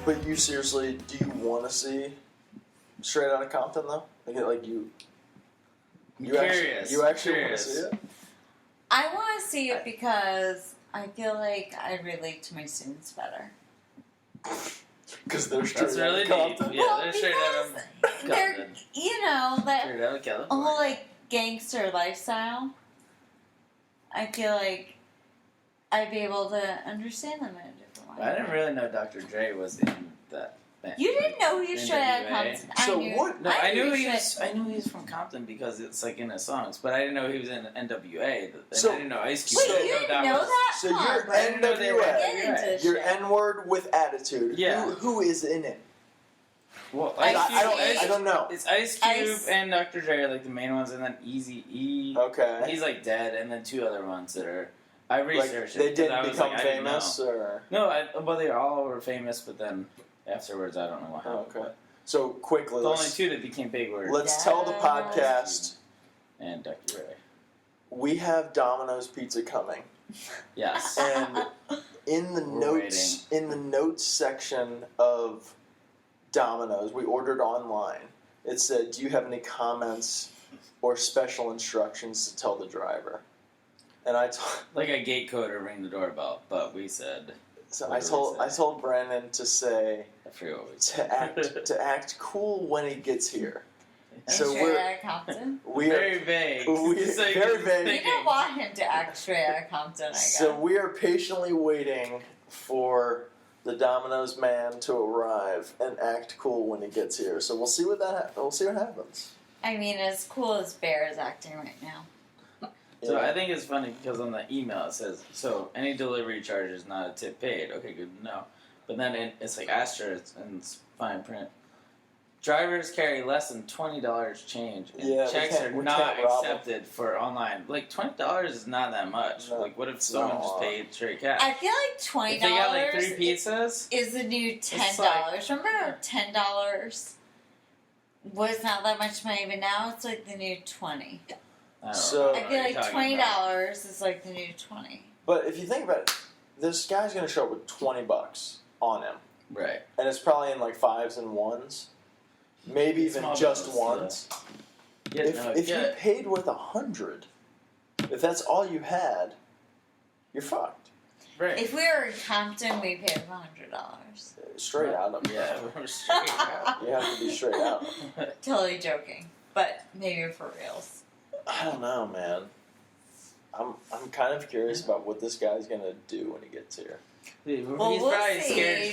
But you seriously, do you want to see Straight Outta Compton though? You Curious. You actually want to see it? I want to see it because I feel like I relate to my students better. Because they're straight That's really out of deep. Compton. Yeah, Well, they're straight out of They're, Compton. that Straight out of California. whole like gangster lifestyle. I feel like I'd be able to understand them in a different way. I didn't really know Dr. Dre was in that band. You didn't know he was straight out of NWA. Compton. So I knew. what- No, I knew he straight- was. I knew he was from Compton because it's like in his songs, but I didn't know he was in NWA. And So- I didn't know Ice Cube. Wait, I you didn't didn't know was- that? So Come you're on, I didn't know they were NWA. Get into this You're shit. N-word with attitude. Yeah. Who is in it? Well, Ice Ice Cube. I don't know. It's Ice Cube Ice. and Dr. Dre are like the main ones, and then Eazy-E. Okay. He's like dead, and then two other ones that are. I Like, researched they it. 'Cause I didn't was become like, I didn't famous, know. or No, they all were famous, but then afterwards, I don't know what happened. okay. So quickly, The only two that became big were let's tell the podcast and Dr. Dre. we have Domino's pizza coming, Yes. and in the We're notes section of Domino's, we ordered online. It said, "Do you have any comments or special instructions to tell the driver?" And I told. Like a gate coder ring the doorbell, but we said So What I did told we I say? told Brandon to say I forget what we said. to act cool when he gets here. And So straight out of Compton. We very are vague. very you're vague. You thinking- don't want him to act straight out of Compton, I guess. so we are patiently waiting for the Domino's man to arrive and act cool when he gets here. So we'll see what we'll see what happens. I mean, as cool as Bear is acting right now. So Yeah. I think it's funny because on the email it says, so any delivery charge is not a tip paid. Okay, good to know. But then it's like asterisk and it's fine print. Drivers carry less than $20 change, and Yeah, we checks can't- are we not can't rob 'em. accepted for online. Like $20 is not that much. No, like what if it's someone not a just lot. paid straight cash? I feel like $20 If they got like 3 pizzas, is the new $10. like- Remember $10 was not that much money, but now it's like the new $20. I don't So- know I what feel you're like talking $20 is like the new $20. But if you think about it, this guy's gonna show up with $20 on him, about. Right. and it's probably in like fives and ones, maybe even Small just bills, ones. Yeah, If you paid with 100, if that's all you had, you're fucked. right. If we were in Compton, we paid $100. Straight out of Yeah, we're straight out. You have to be straight out. Totally joking, but maybe for reals. I don't know, man. I'm kind of curious about what this guy's gonna do when he gets here. He's Well, we'll probably see.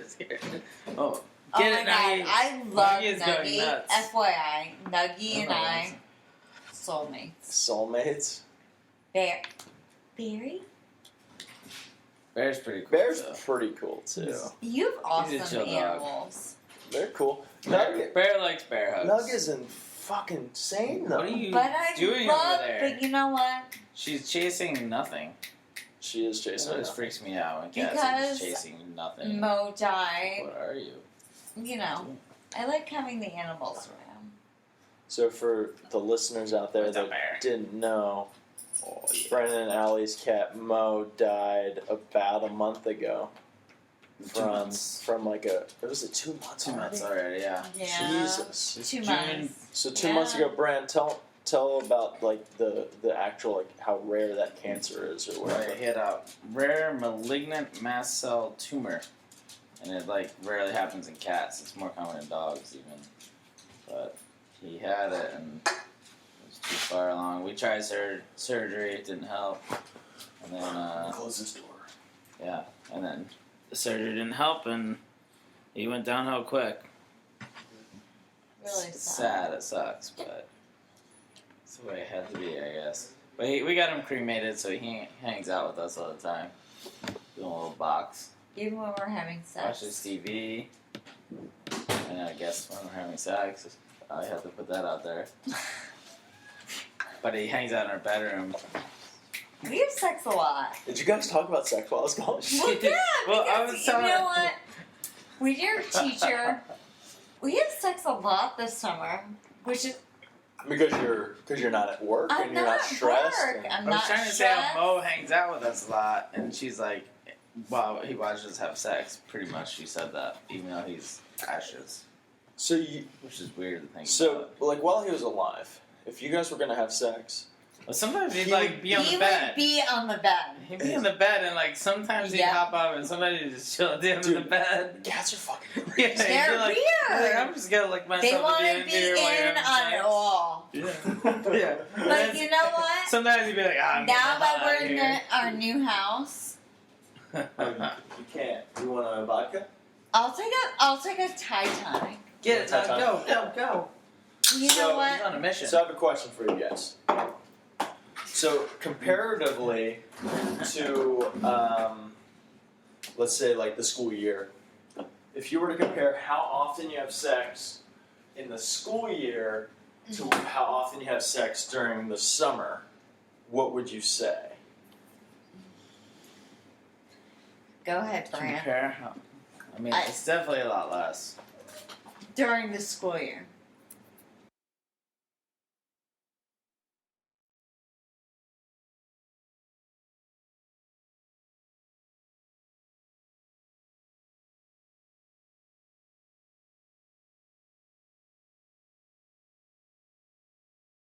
scared. Oh, Oh get my it, god, Nuggie. I love Nuggie is going Nuggie. nuts. FYI, Nuggie and Oh, I, soulmates. Soulmates. Bear. Barry? Bear's pretty cool. Bear's though. pretty cool too. You have He's a awesome chill dog. animals. They're cool. Bear likes bear hugs. Nug isn't fucking insane though. What are you But I doing love, over there? but you know what? She's chasing nothing. She is chasing. That always him. freaks me out when cats are Because just chasing nothing. Mo died. What are you? You know, I like having the animals around. So for the listeners out there What's a that bear? didn't know, Oh, yeah. Brennan and Allie's cat Mo died about a month ago. 2 months. From like it was it 2 months? 2 already? months already, yeah. Yeah. Jesus. 2 June. months. So 2 Yeah. months ago, Bran, tell about like the actual like how rare that cancer is or whatever. Right, he had a rare malignant mast cell tumor. And it like rarely happens in cats. It's more common in dogs even. But he had it and it was too far along. We tried surgery, it didn't help. And then Close this door. yeah, and then the surgery didn't help and he went downhill quick. Really It's sad. sad, it sucks, but it's the way it had to be, I guess. But we got him cremated, so he hangs out with us all the time. In a little box. Even when we're having sex. Watches TV. And I guess when we're having sex, I have to put that out there. But he hangs out in our bedroom. We have sex a lot. Did you guys talk about sex while I was gone? Well, yeah, Well, I because was you telling- know what? When you're a teacher, we have sex a lot this summer, which is Because you're not at work I'm and you're not not stressed. at work. and- I'm I was not trying to say stressed. how Mo hangs out with us a lot, and she's like, While he watches us have sex, pretty much he said that, even though he's ashes. So Which is weird to think So, about. like, while he was alive, if you guys were gonna have sex, But sometimes he'd, He like, be on He the would bed. be on the bed. He'd be in the bed, and, like, sometimes he'd Yeah. hop up, and somebody would just chill at the end of the Dude. bed. cats are fucking Yeah, crazy. he'd be They're like, weird. I'm just gonna lick myself They at want the to end be here while you're in having on it sex. all. Yeah. Yeah. But you know what? Sometimes he'd be like, I'm Now getting that hot we're in here. our new house, You can't. You want a vodka? I'll take a Thai tonic. Get it, Time. go. You So- know He's what? on a mission. So I have a question for you guys. So comparatively to, let's say like the school year, if you were to compare how often you have sex in the school year to how often you have sex during the summer, what would you say? Go ahead, Bran. Compare how... I mean, I- it's definitely a lot less. During the school year.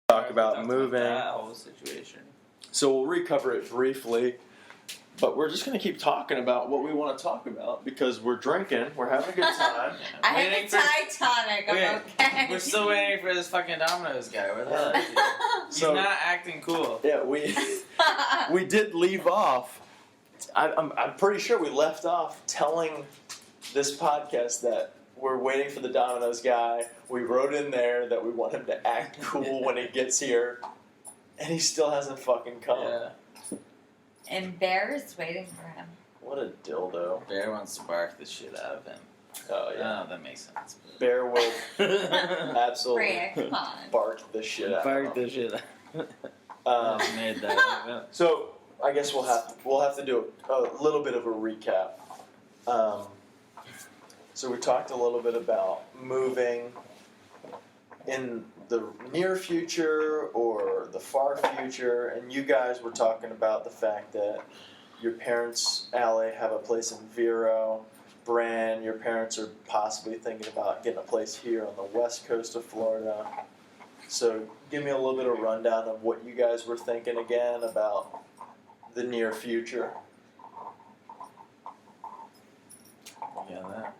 Talk about Talked moving. that whole situation. So we'll recover it briefly, but we're just going to keep talking about what we want to talk about because we're drinking, we're having a good time. I have Waiting a for- Thai tonic. I'm Wait, okay. We're still waiting for this fucking Domino's guy. Where the hell is he? He's So- not acting cool. Yeah, we did leave off. I'm pretty sure we left off telling this podcast that we're waiting for the Domino's guy. We wrote in there that we want him to act cool when he gets here, and he still hasn't fucking come. Yeah. And Bear is waiting for him. What a dildo. Bear wants to bark the shit out of him. Oh yeah. Oh, that makes sense. Bear will absolutely Bran, come on. bark the shit out Bark of him. the shit out. Made that. So I guess we'll have to do a little bit of a recap. So we talked a little bit about moving in the near future or the far future, and you guys were talking about the fact that your parents, Allie, have a place in Vero. Bran, your parents are possibly thinking about getting a place here on the west coast of Florida. So give me a little bit of rundown of what you guys were thinking again about the near future. Yeah, that.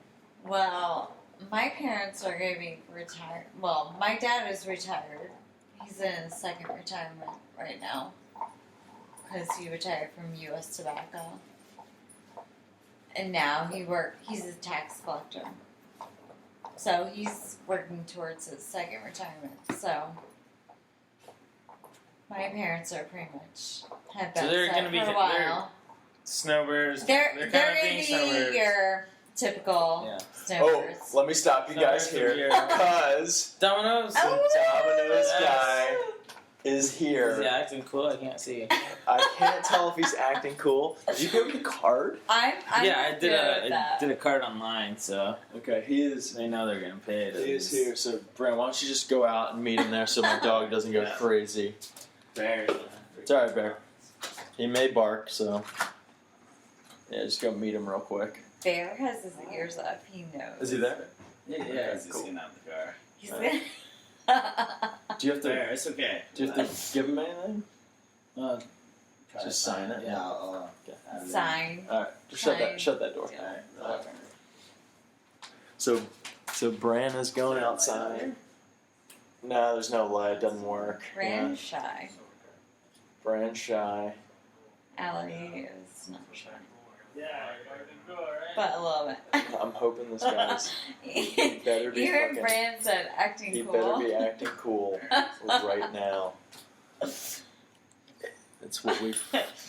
Well, my parents are going to be retired. Well, my dad is retired. He's in his second retirement right now because he retired from U.S. Tobacco. And now he's a tax collector. So he's working towards his second retirement. So my parents are pretty much have been So they're set gonna be- for a while. Snowbirds. They're kind of going being to snowbirds. be your typical Yeah. Oh, snowbirds. let me stop you guys Snowbirds here are here. because Domino's. the Domino's guy is Is here. he acting cool? I can't see. I can't tell if he's acting cool. Did you give him the card? I'm Yeah, I did good a with that. did a card online, so Okay, he is. they know they're getting paid. He is here. So, Bran, why don't you just go out and meet him there so my dog doesn't go Yeah. crazy? Bears. It's alright, Bear. He may bark, so yeah, just go meet him real quick. Bear has his ears up. He knows. Is he there? Yeah, he's Cool. just getting out the car. He's Alright. Do you have to? Bear, it's okay. Do you have to give him anything? Try Just to sign it? Yeah, I'll add it in. Sign. All right, just Fine. shut that door. Yeah. Alright. So Bran is going outside. No, there's no light. Doesn't work. Bran Yeah. shy. Bran's shy. Allie is not shy. Yeah, you're acting cool, right? But a little bit. I'm hoping this guy's. He better be Even fucking. Bran said acting He cool. better be acting cool right now. It's what we.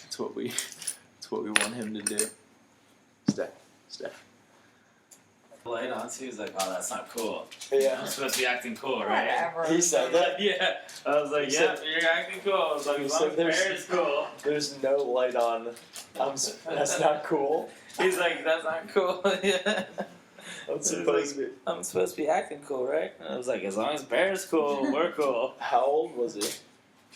It's what we. It's what we want him to do. Stay. Light on, so he was like, "Oh, that's not cool. Yeah. I'm supposed to be acting cool, right?" Whatever. He said that. Yeah. I was like, He "Yeah, said- you're acting cool." I was like, He "As said long as there's- Bear is cool." There's no light on. That's not cool. He's like, "That's not cool." Yeah. I'm supposed to be. I'm supposed to be acting cool, right? And I was like, "As long as Bear's cool, we're cool." How old was he?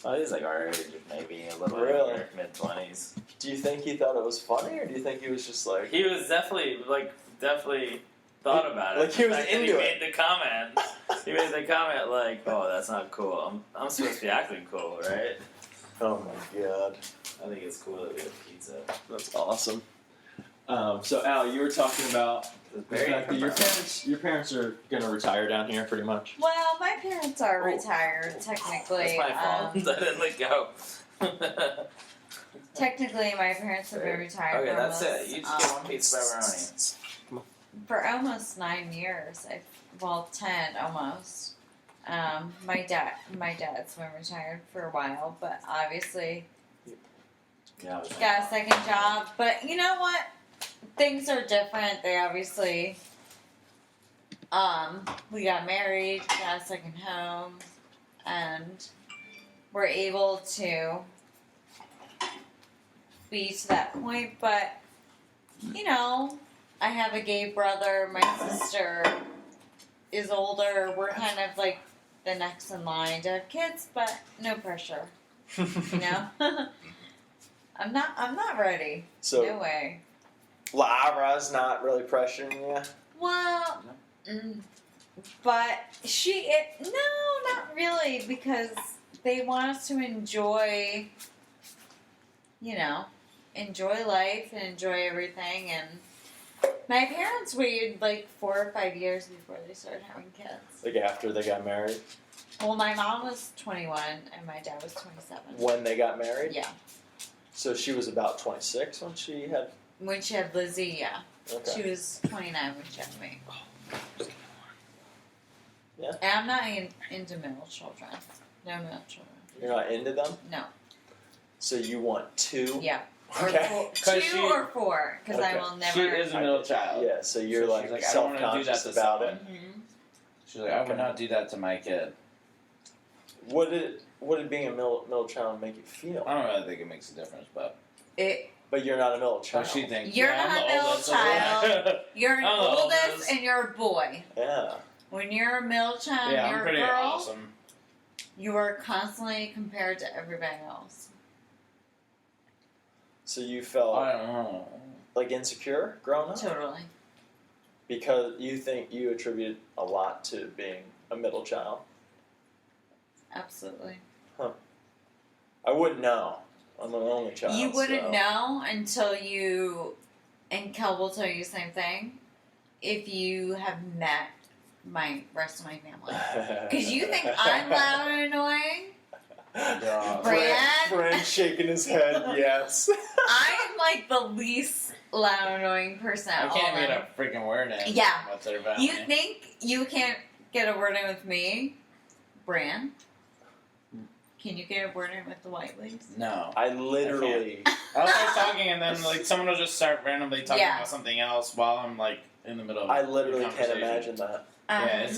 Oh, he's like our age, maybe a little Really? over mid-20s. Do you think he thought it was funny, or do you think he was just like... He was definitely thought about it. Like, he was The fact that into he it. made the comment. He made the comment like, "Oh, that's not cool. I'm supposed to be acting cool, right?" Oh my god. I think it's cool that we have pizza. That's awesome. So, Al, you were talking about the fact that your parents are going to retire down here, pretty much. Well, my parents are Oh. retired, technically. That's my fault. I didn't let go. Technically, my parents have been retired Okay, for that's almost, it. You just get one pizza pepperoni. for almost 9 years. 10 almost. My dad's been retired for a while, but obviously Yeah. got a second job. But you know what? Things are different. They obviously, we got married, got a second home, and we're able to be to that point. But, you know, I have a gay brother. My sister is older. We're kind of like the next in line to have kids, but no pressure. You know? I'm not ready. So, No way. Lara's not really pressuring you? Well, but no, not really, because they want us to enjoy life and enjoy everything. And my parents waited like 4 or 5 years before they started having kids. Like, after they got married? Well, my mom was 21 and my dad was 27. When they got married? Yeah. So she was about 26 when she had... When she had Lizzie, yeah. Okay. She was 29 when she had me. Yeah. And I'm not into middle children. No middle children. You're not into them? No. So you want 2? Yeah. Okay. 2 or 4, because I Okay. will never. She is a middle child. Yeah, so you're So like, she's like, I don't wanna do that self-conscious to about someone. it. Mhm. She's like, I would not do that to my kid. What did being a middle child make you feel? I don't really think it makes a difference, but But you're not a middle child. she thinks You're I'm not the a middle oldest. child. You're an I'm the oldest oldest. and you're a boy. Yeah. When you're a middle child, Yeah, you're I'm a pretty girl. awesome. You are constantly compared to everybody else. So you felt I don't know. like insecure growing up? Totally. Because you think you attribute a lot to being a middle child? Absolutely. I wouldn't know. I'm an only child. You wouldn't so. know until you, and Kel will tell you the same thing, if you have met my rest of my family. Because you think I'm loud and annoying. Brand shaking his head, yes. I'm like the least loud and annoying person I out can't of get them. a freaking word in. Yeah. What's their family? You think you can't get a word in with me, Bran? Can you get a word in with the Whiteleys? No. I literally... I'll start talking and then like someone will just start randomly talking Yeah. about something else while I'm like in the middle of I literally the can't conversation. imagine that. Yeah,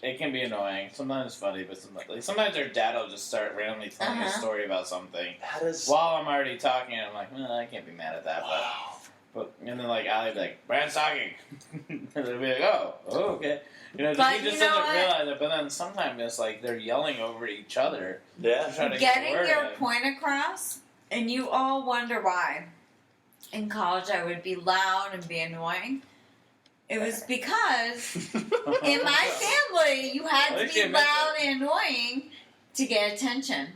it can be annoying. Sometimes it's funny, but sometimes their dad will just start randomly telling a story about something That is... while I'm already talking. And I'm like, I can't be mad at that. Wow. But and then like Allie be like, Bran's talking, and they'll be like, oh, okay. You know, But he just you know doesn't what? realize it. But then sometimes it's like they're yelling over each other. Yeah. Trying to get Getting the word your in. point across, and you all wonder why. In college, I would be loud and be annoying. It was because in my family, you had to be loud and annoying to get attention.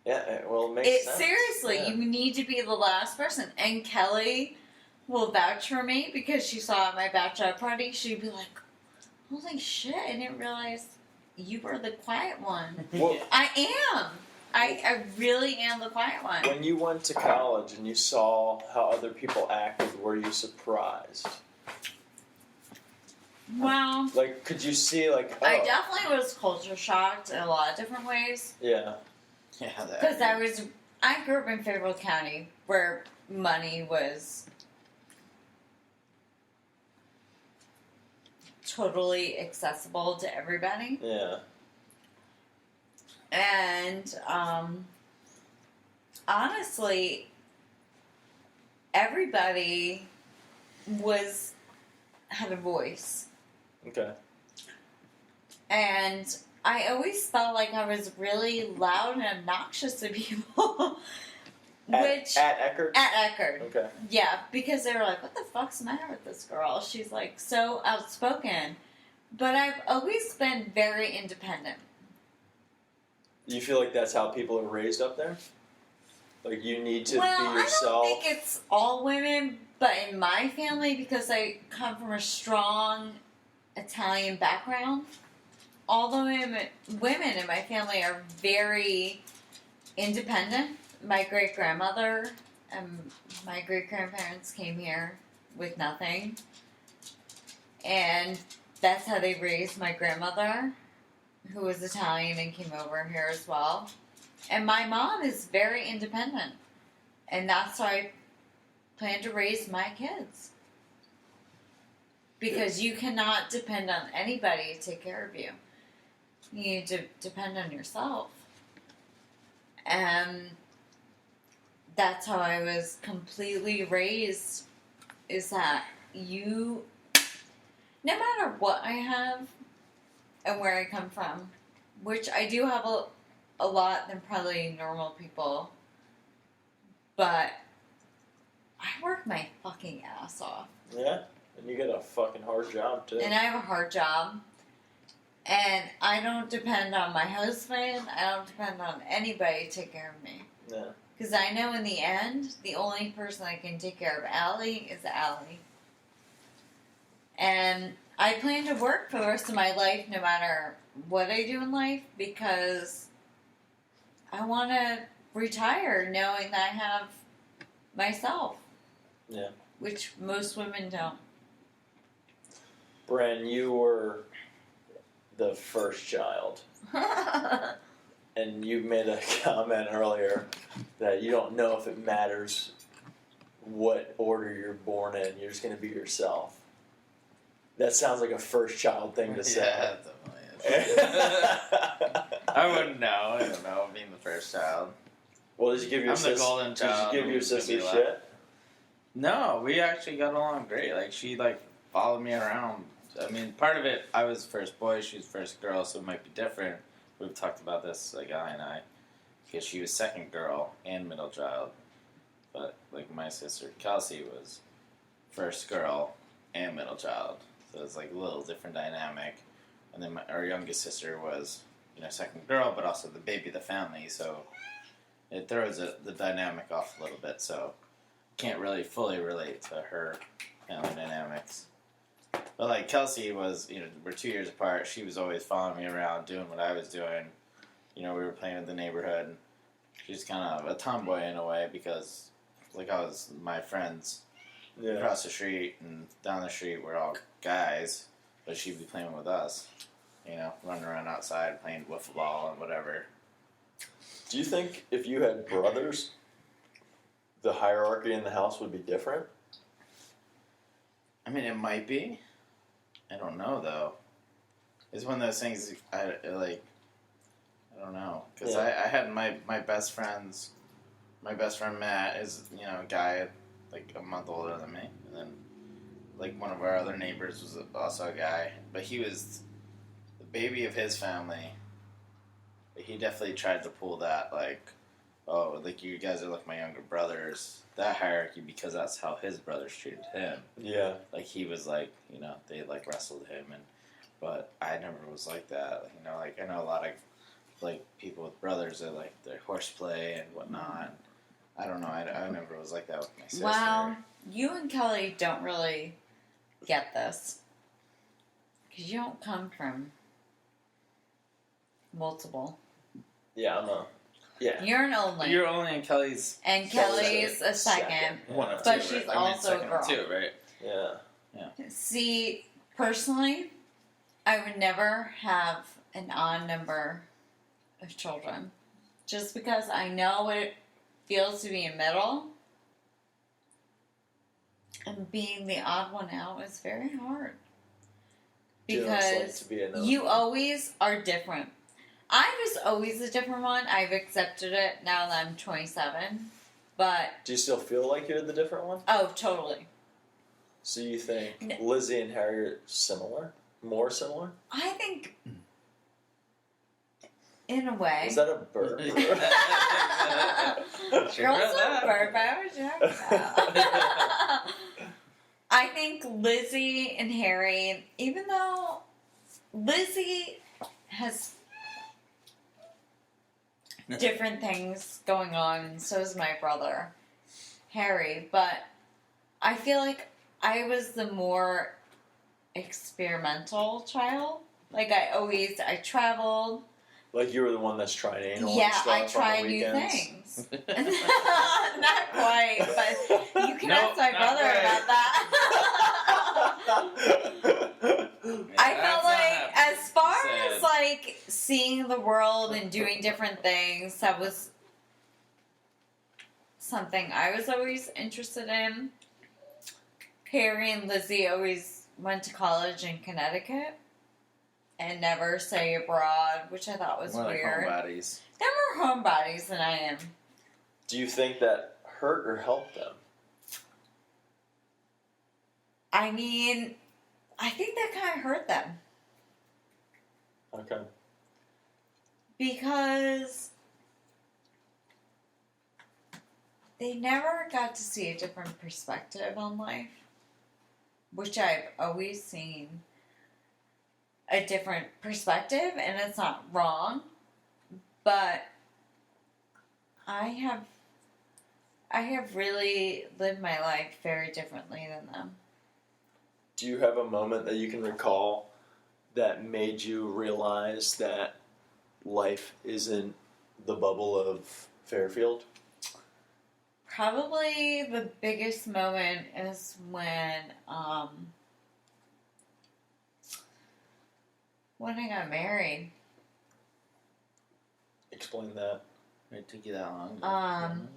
Yeah, well, it makes sense. Seriously, Yeah. you need to be the last person. And Kelly will vouch for me because she saw at my bachelor party. She'd be like, "Holy shit! I didn't realize you were the quiet one." Well, I am. I really am the quiet one. when you went to college and you saw how other people acted, were you surprised? Well, Like, could you see, like, oh, I definitely was culture shocked in a lot of different ways. yeah. Yeah, Because I grew up in Fayetteville County where money was totally accessible to everybody. Yeah. And honestly, everybody had a voice. Okay. And I always felt like I was really loud and obnoxious to people. Which at Eckerd? At Eckerd. Okay. Yeah, because they were like, what the fuck's the matter with this girl? She's like so outspoken. But I've always been very independent. You feel like that's how people are raised up there? Like you need to be yourself? I don't think it's all women, but in my family, because I come from a strong Italian background, all the women in my family are very independent. My great-grandmother and my great-grandparents came here with nothing. And that's how they raised my grandmother, who was Italian and came over here as well. And my mom is very independent. And that's how I plan to raise my kids. Because you cannot depend on anybody to take care of you. You need to depend on yourself. And that's how I was completely raised, is that you, no matter what I have and where I come from, which I do have a lot than probably normal people, but I work my fucking ass off. Yeah, and you get a fucking hard job too. And I have a hard job. And I don't depend on my husband. I don't depend on anybody to take care of me. Yeah. Because I know in the end, the only person that can take care of Allie is Allie. And I plan to work for the rest of my life no matter what I do in life, because I want to retire knowing that I have myself. Yeah. Which most women don't. Bran, you were the first child. And you made a comment earlier that you don't know if it matters what order you're born in. You're just going to be yourself. That sounds like a first child thing to say. Yeah, it definitely is. I wouldn't know. I don't know, being the first child. Well, did you give your I'm the golden child. Did you give your sister shit? No, we actually got along great. Like, she, followed me around. I mean, part of it, I was first boy, she was first girl, so it might be different. We've talked about this, Allie and I, because she was second girl and middle child. But, my sister, Kelsey, was first girl and middle child. So it's, a little different dynamic. And then our youngest sister was, second girl, but also the baby of the family, so it throws the dynamic off a little bit, so can't really fully relate to her family dynamics. But Kelsey was, we're 2 years apart. She was always following me around, doing what I was doing. We were playing in the neighborhood. She's kind of a tomboy in a way because, I was my friends across the street and down the street were all guys, but she'd be playing with us. Running around outside playing wiffle ball and whatever. Do you think if you had brothers, the hierarchy in the house would be different? I mean, it might be. I don't know, though. It's one of those things, I don't know. Because I had my best friends, my best friend Matt is, a guy a month older than me. And then, one of our other neighbors was also a guy. But he was the baby of his family. But he definitely tried to pull that, you guys are my younger brothers. That hierarchy, because that's how his brothers treated him. Yeah. He was they wrestled him, but I never was like that. I know a lot of people with brothers that their horseplay and whatnot. I don't know. I never was like that with my sister. Well, you and Kelly don't really get this because you don't come from multiple. Yeah, Yeah. You're an only. You're only in Kelly's. And Kelly's a second. One of two. But she's also a girl. Too, right? Yeah. See, personally, I would never have an odd number of children. Just because I know what it feels to be in middle. And being the odd one out is very hard. Because you always are different. I was always a different one. I've accepted it now that I'm 27. But do you still feel like you're the different one? Oh, totally. So you think Lizzie and Harry are similar? More similar? I think In a way. Is that a bird? Girls don't burp. I was talking I think Lizzie and Harry, even though Lizzie has different things going on, and so is my brother, Harry, but I feel like I was the more experimental child. Like, I traveled. Like you were the one that's trying anal Yeah, and stuff I try on the new weekends. things. Not quite, but you can ask my brother about that. I felt like, as far as like seeing the world and doing different things, that was something I was always interested in. Harry and Lizzie always went to college in Connecticut and never say abroad, which I thought was more weird. Like homebodies. They're more homebodies than I am. Do you think that hurt or helped them? I mean, I think that kind of hurt them. Okay. Because they never got to see a different perspective on life, which I've always seen a different perspective, and it's not wrong, but I have really lived my life very differently than them. Do you have a moment that you can recall that made you realize that life isn't the bubble of Fairfield? Probably the biggest moment is when I got married. Explain that. It took you that long?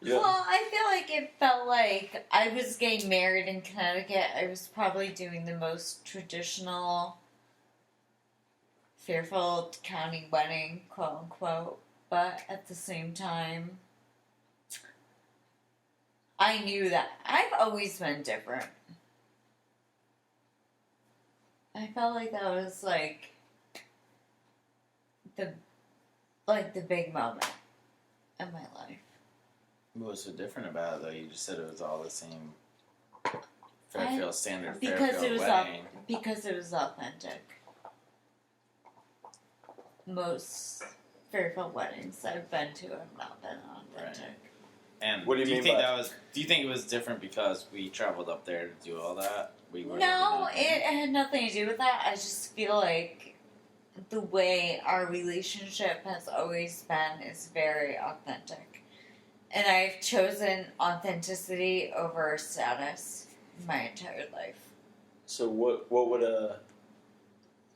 Yeah. Well, I feel like it felt like I was getting married in Connecticut. I was probably doing the most traditional Fairfield County wedding, quote unquote. But at the same time, I knew that I've always been different. I felt like that was like the big moment in my life. What was so different about it, though? You just said it was all the same Fairfield standard Fairfield wedding. Because it was authentic. Most Fairfield weddings I've been to have not been authentic. Right. And what do you mean think by do you think it was different because we traveled up there to do all that? No, it had nothing to do with that. I just feel like the way our relationship has always been is very authentic. And I've chosen authenticity over status my entire life. So what would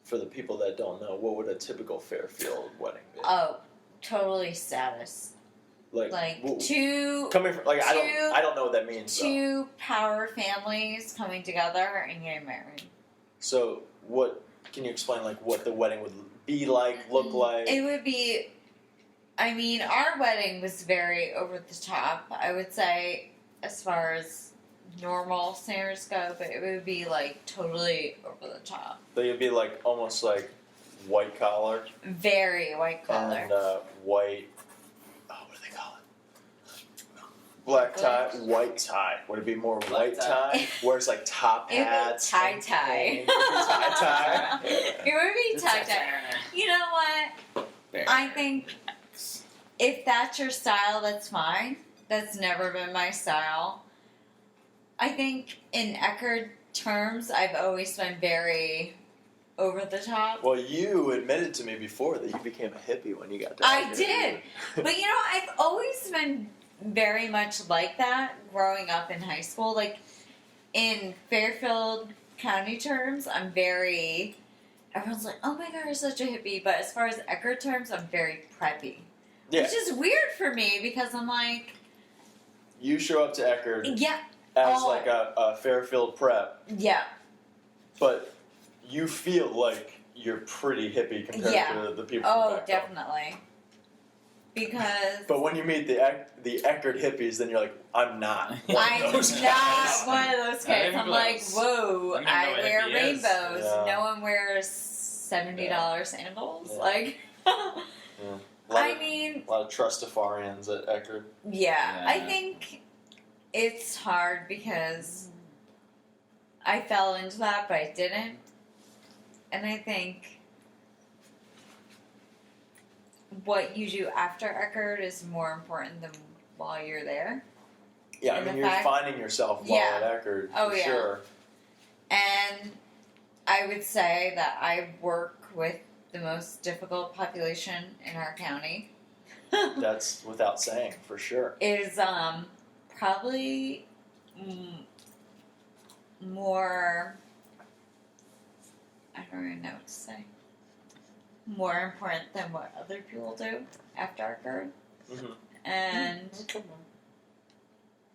for the people that don't know, what would a typical Fairfield wedding be? Oh, totally status. Two coming from I don't know what that means. Two power families coming together and getting married. So what can you explain what the wedding would be like, look like? It would be, I mean, our wedding was very over the top, I would say, as far as normal standards go, but it would be totally over the top. So you'd be almost white collar. Very white collar. And white, what do they call it? Black tie, white tie. Would it be more white tie? Where it's top hats? It would be tie-tie. Tie-tie. It would be tie-tie. You know what? I think if that's your style, that's fine. That's never been my style. I think in Eckerd terms, I've always been very over the top. Well, you admitted to me before that you became a hippie when you got to I did. But I've always been very much like that growing up in high school. In Fairfield County terms, I'm very... Everyone's like, oh my god, you're such a hippie. But as far as Eckerd terms, I'm very preppy. Yeah. Which is weird for me because I'm like... You show up to Eckerd yeah, as a Fairfield prep. Yeah. But you feel like you're pretty hippie compared to the people from back definitely. home. Because... But when you meet the Eckerd hippies, then you're like, I'm not. I'm not one of those kids. I'm like, whoa, I wear rainbows. Yeah. No one wears $70 sandals. Yeah. mean, a lot of Trustafarians at Eckerd. yeah, I think it's hard because I fell into that, but I didn't. And I think what you do after Eckerd is more important than while you're there. Yeah, And I mean, the you're fact- finding yourself while Yeah. at Eckerd, Oh, for yeah. sure. And I would say that I work with the most difficult population in our county. That's without saying, for sure. Is probably more, I don't even know what to say, more important than what other people do after Eckerd. Mm-hmm. And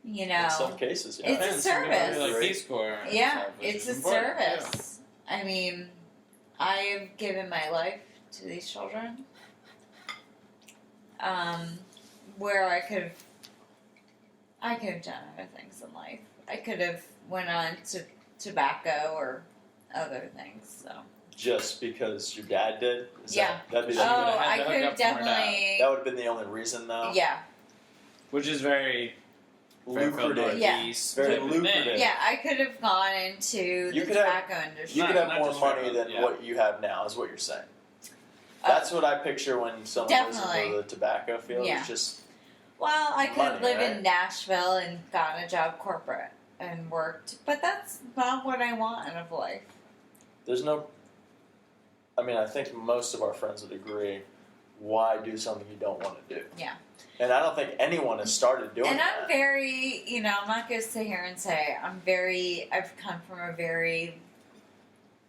you In know, some cases, yeah. it's a Depends. Some people service. do, like Peace Corps and yeah, stuff, which it's is a important, yeah. service. I mean, I've given my life to these children. Where I could have done other things in life. I could have went on to tobacco or other things. So Just because your dad did? Yeah. That'd be So you oh, would've had I to hook could up from her definitely. that would have been the only reason, though. Yeah, Which is very Fairfield Lucrative. Yeah. Northeast Very type of thing. lucrative. yeah. I could have gone into You the could have- tobacco industry. You could Not have more just money Fairfield, than yeah. what you have now, is what you're saying. That's what I picture when someone goes Definitely. into the tobacco field. Yeah. It's just, Well, I could Money, live right? in Nashville and gotten a job corporate and worked, but that's not what I want out of life. there's no. I mean, I think most of our friends would agree. Why do something you don't want to do? Yeah. And I don't think anyone has started doing And that. I'm very, I'm not going to sit here and say I've come from a very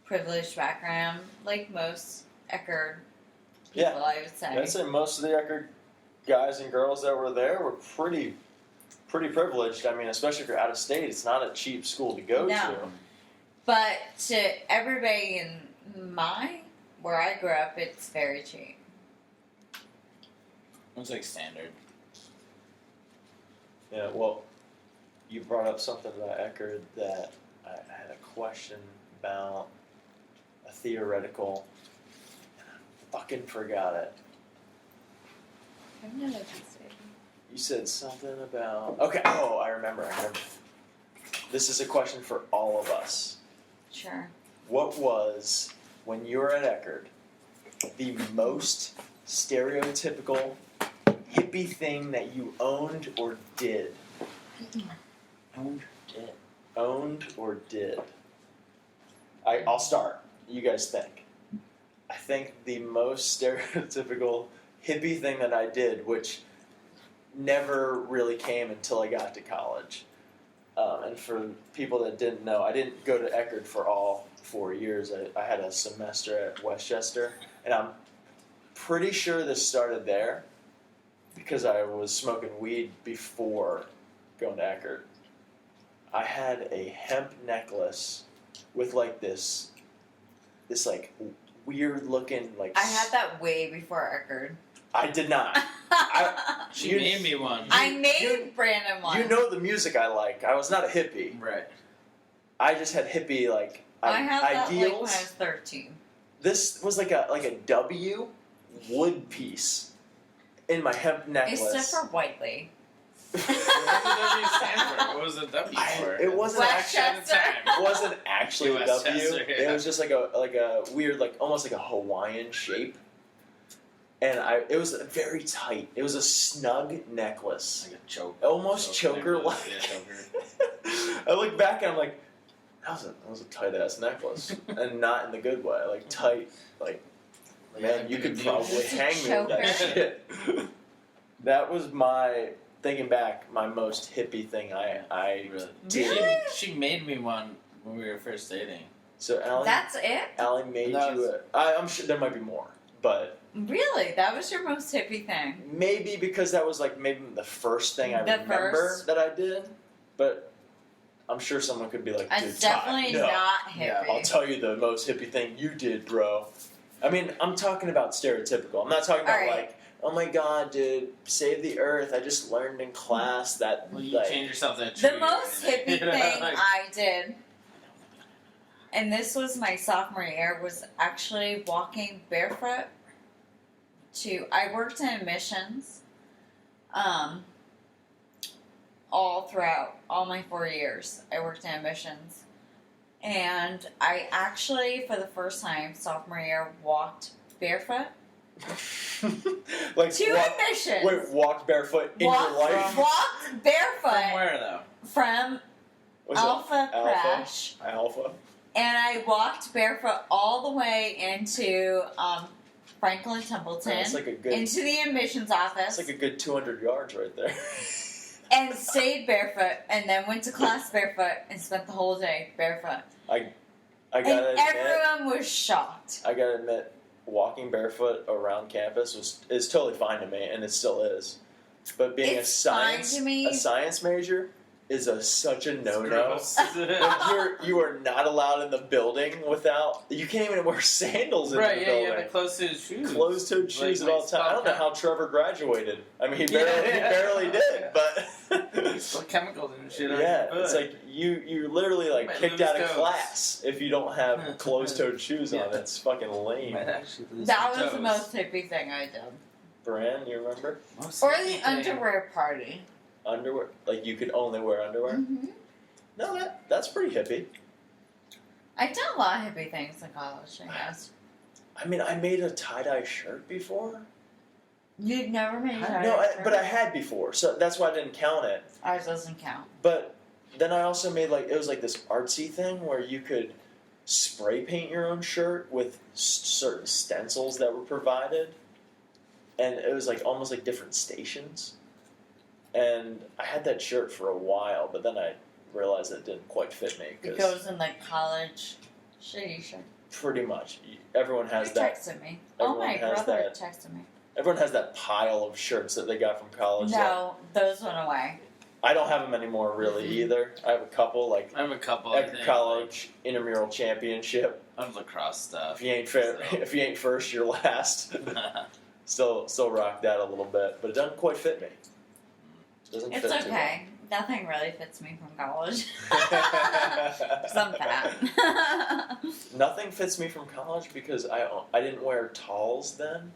privileged background, like most Eckerd people, Yeah. I would say. I'd say most of the Eckerd guys and girls that were there were pretty privileged. I mean, especially if you're out of state, it's not a cheap school to go No. to. But to everybody in where I grew up, it's very cheap. It's like standard. Yeah, well, you brought up something about Eckerd that I had a question about, a theoretical, and I fucking forgot it. I've never tasted. You said something about, okay, oh, I remember. This is a question for all of us. Sure. What was, when you were at Eckerd, the most stereotypical hippie thing that you owned or did? Owned or did? I'll start. You guys think. I think the most stereotypical hippie thing that I did, which never really came until I got to college. And for people that didn't know, I didn't go to Eckerd for all 4 years. I had a semester at Westchester, and I'm pretty sure this started there because I was smoking weed before going to Eckerd. I had a hemp necklace with like this like weird looking like. I had that way before Eckerd. I did not. She You- made me one. I made Brandon one. You know the music I like. I was not a hippie. Right. I just had hippie like I had that like when I ideals. was 13. This was like a W wood piece in my hemp necklace. It stood for Whiteley. What does the W stand for? What was the W for? It wasn't actually. Westchester. It wasn't actually a W. Westchester, yeah. It was just like a weird, like almost like a Hawaiian shape. And it was very tight. It was a snug necklace, Like a choke. almost choker like. Yeah, choker. I look back and I'm like, that was a tight ass necklace, and not in the good way. Like tight, like man, you could probably hang me with that Choker. shit. That was thinking back, my most hippie thing I Really? did. She made me one when we were first dating. So That's it? Allie made That you I'm sure there might be more, but Really? That was your most hippie thing? maybe because that was like maybe the first thing I The remember first. that I did. But I'm sure someone could be like, dude, It's definitely Ty, no. not hippie. Yeah, I'll tell you the most hippie thing you did, bro. I mean, I'm talking about stereotypical. I'm not talking about Alright. like, oh my god, dude, save the earth. I just learned in class that Well, you like, change yourself to a tree. The most hippie You know, thing like- I did, and this was my sophomore year, was actually walking barefoot I worked in admissions, all throughout all my 4 years. I worked in admissions, and I actually, for the first time, sophomore year, walked barefoot Like to admissions. Wait, walked barefoot in your life? Walked barefoot From where though? from Was it Alpha Crash. Alpha. And I walked barefoot all the way into Franklin Templeton, That's like a good. into the admissions office, It's like a good 200 yards right there. and stayed barefoot, and then went to class barefoot, and spent the whole day barefoot. I And gotta admit, everyone was shocked. I gotta admit, walking barefoot around campus is totally fine to me, and it still is. But being It's fine to me. a science major is such a no-no. Gross. Like you are not allowed in the building without. You can't even wear sandals in Right, the yeah, building. you have the closed-toed shoes. Closed-toed shoes Like at all times. I don't know how Trevor graduated. I mean, he barely did, but What chemicals and shit on yeah, your foot. it's like you literally like Might kicked lose out of toes. class if you don't have closed-toed shoes on. Yeah. That's fucking lame. Might actually lose That your was the toes. most hippie thing I did. Bran, you remember? Most Or hippie the thing. underwear party. Underwear? Like you could only wear underwear? Mm-hmm. No, that's pretty hippie. I've done a lot of hippie things in college, I guess. I mean, I made a tie-dye shirt before. You've never made a No, but I had before, so that's why I didn't count it. Ours doesn't count. But then I also made it was like this artsy thing where you could spray paint your own shirt with certain stencils that were provided, and it was like almost like different stations. And I had that shirt for a while, but then I realized that it didn't quite fit me It because goes in like college shitty shirt. pretty much everyone has Who that. texted me? everyone Oh, my has brother that. texted me. Everyone has that pile of shirts that they got from college. that- No, those went away. I don't have them anymore, really either. I have a couple, like I have a couple. I think, college intramural championship. of locrosse stuff. If you ain't so. if you ain't first, you're last. Still rock that a little bit, but it doesn't quite fit me. Doesn't It's fit too okay. Nothing really fits me from college. well. 'Cause I'm fat. Nothing fits me from college because I didn't wear talls then.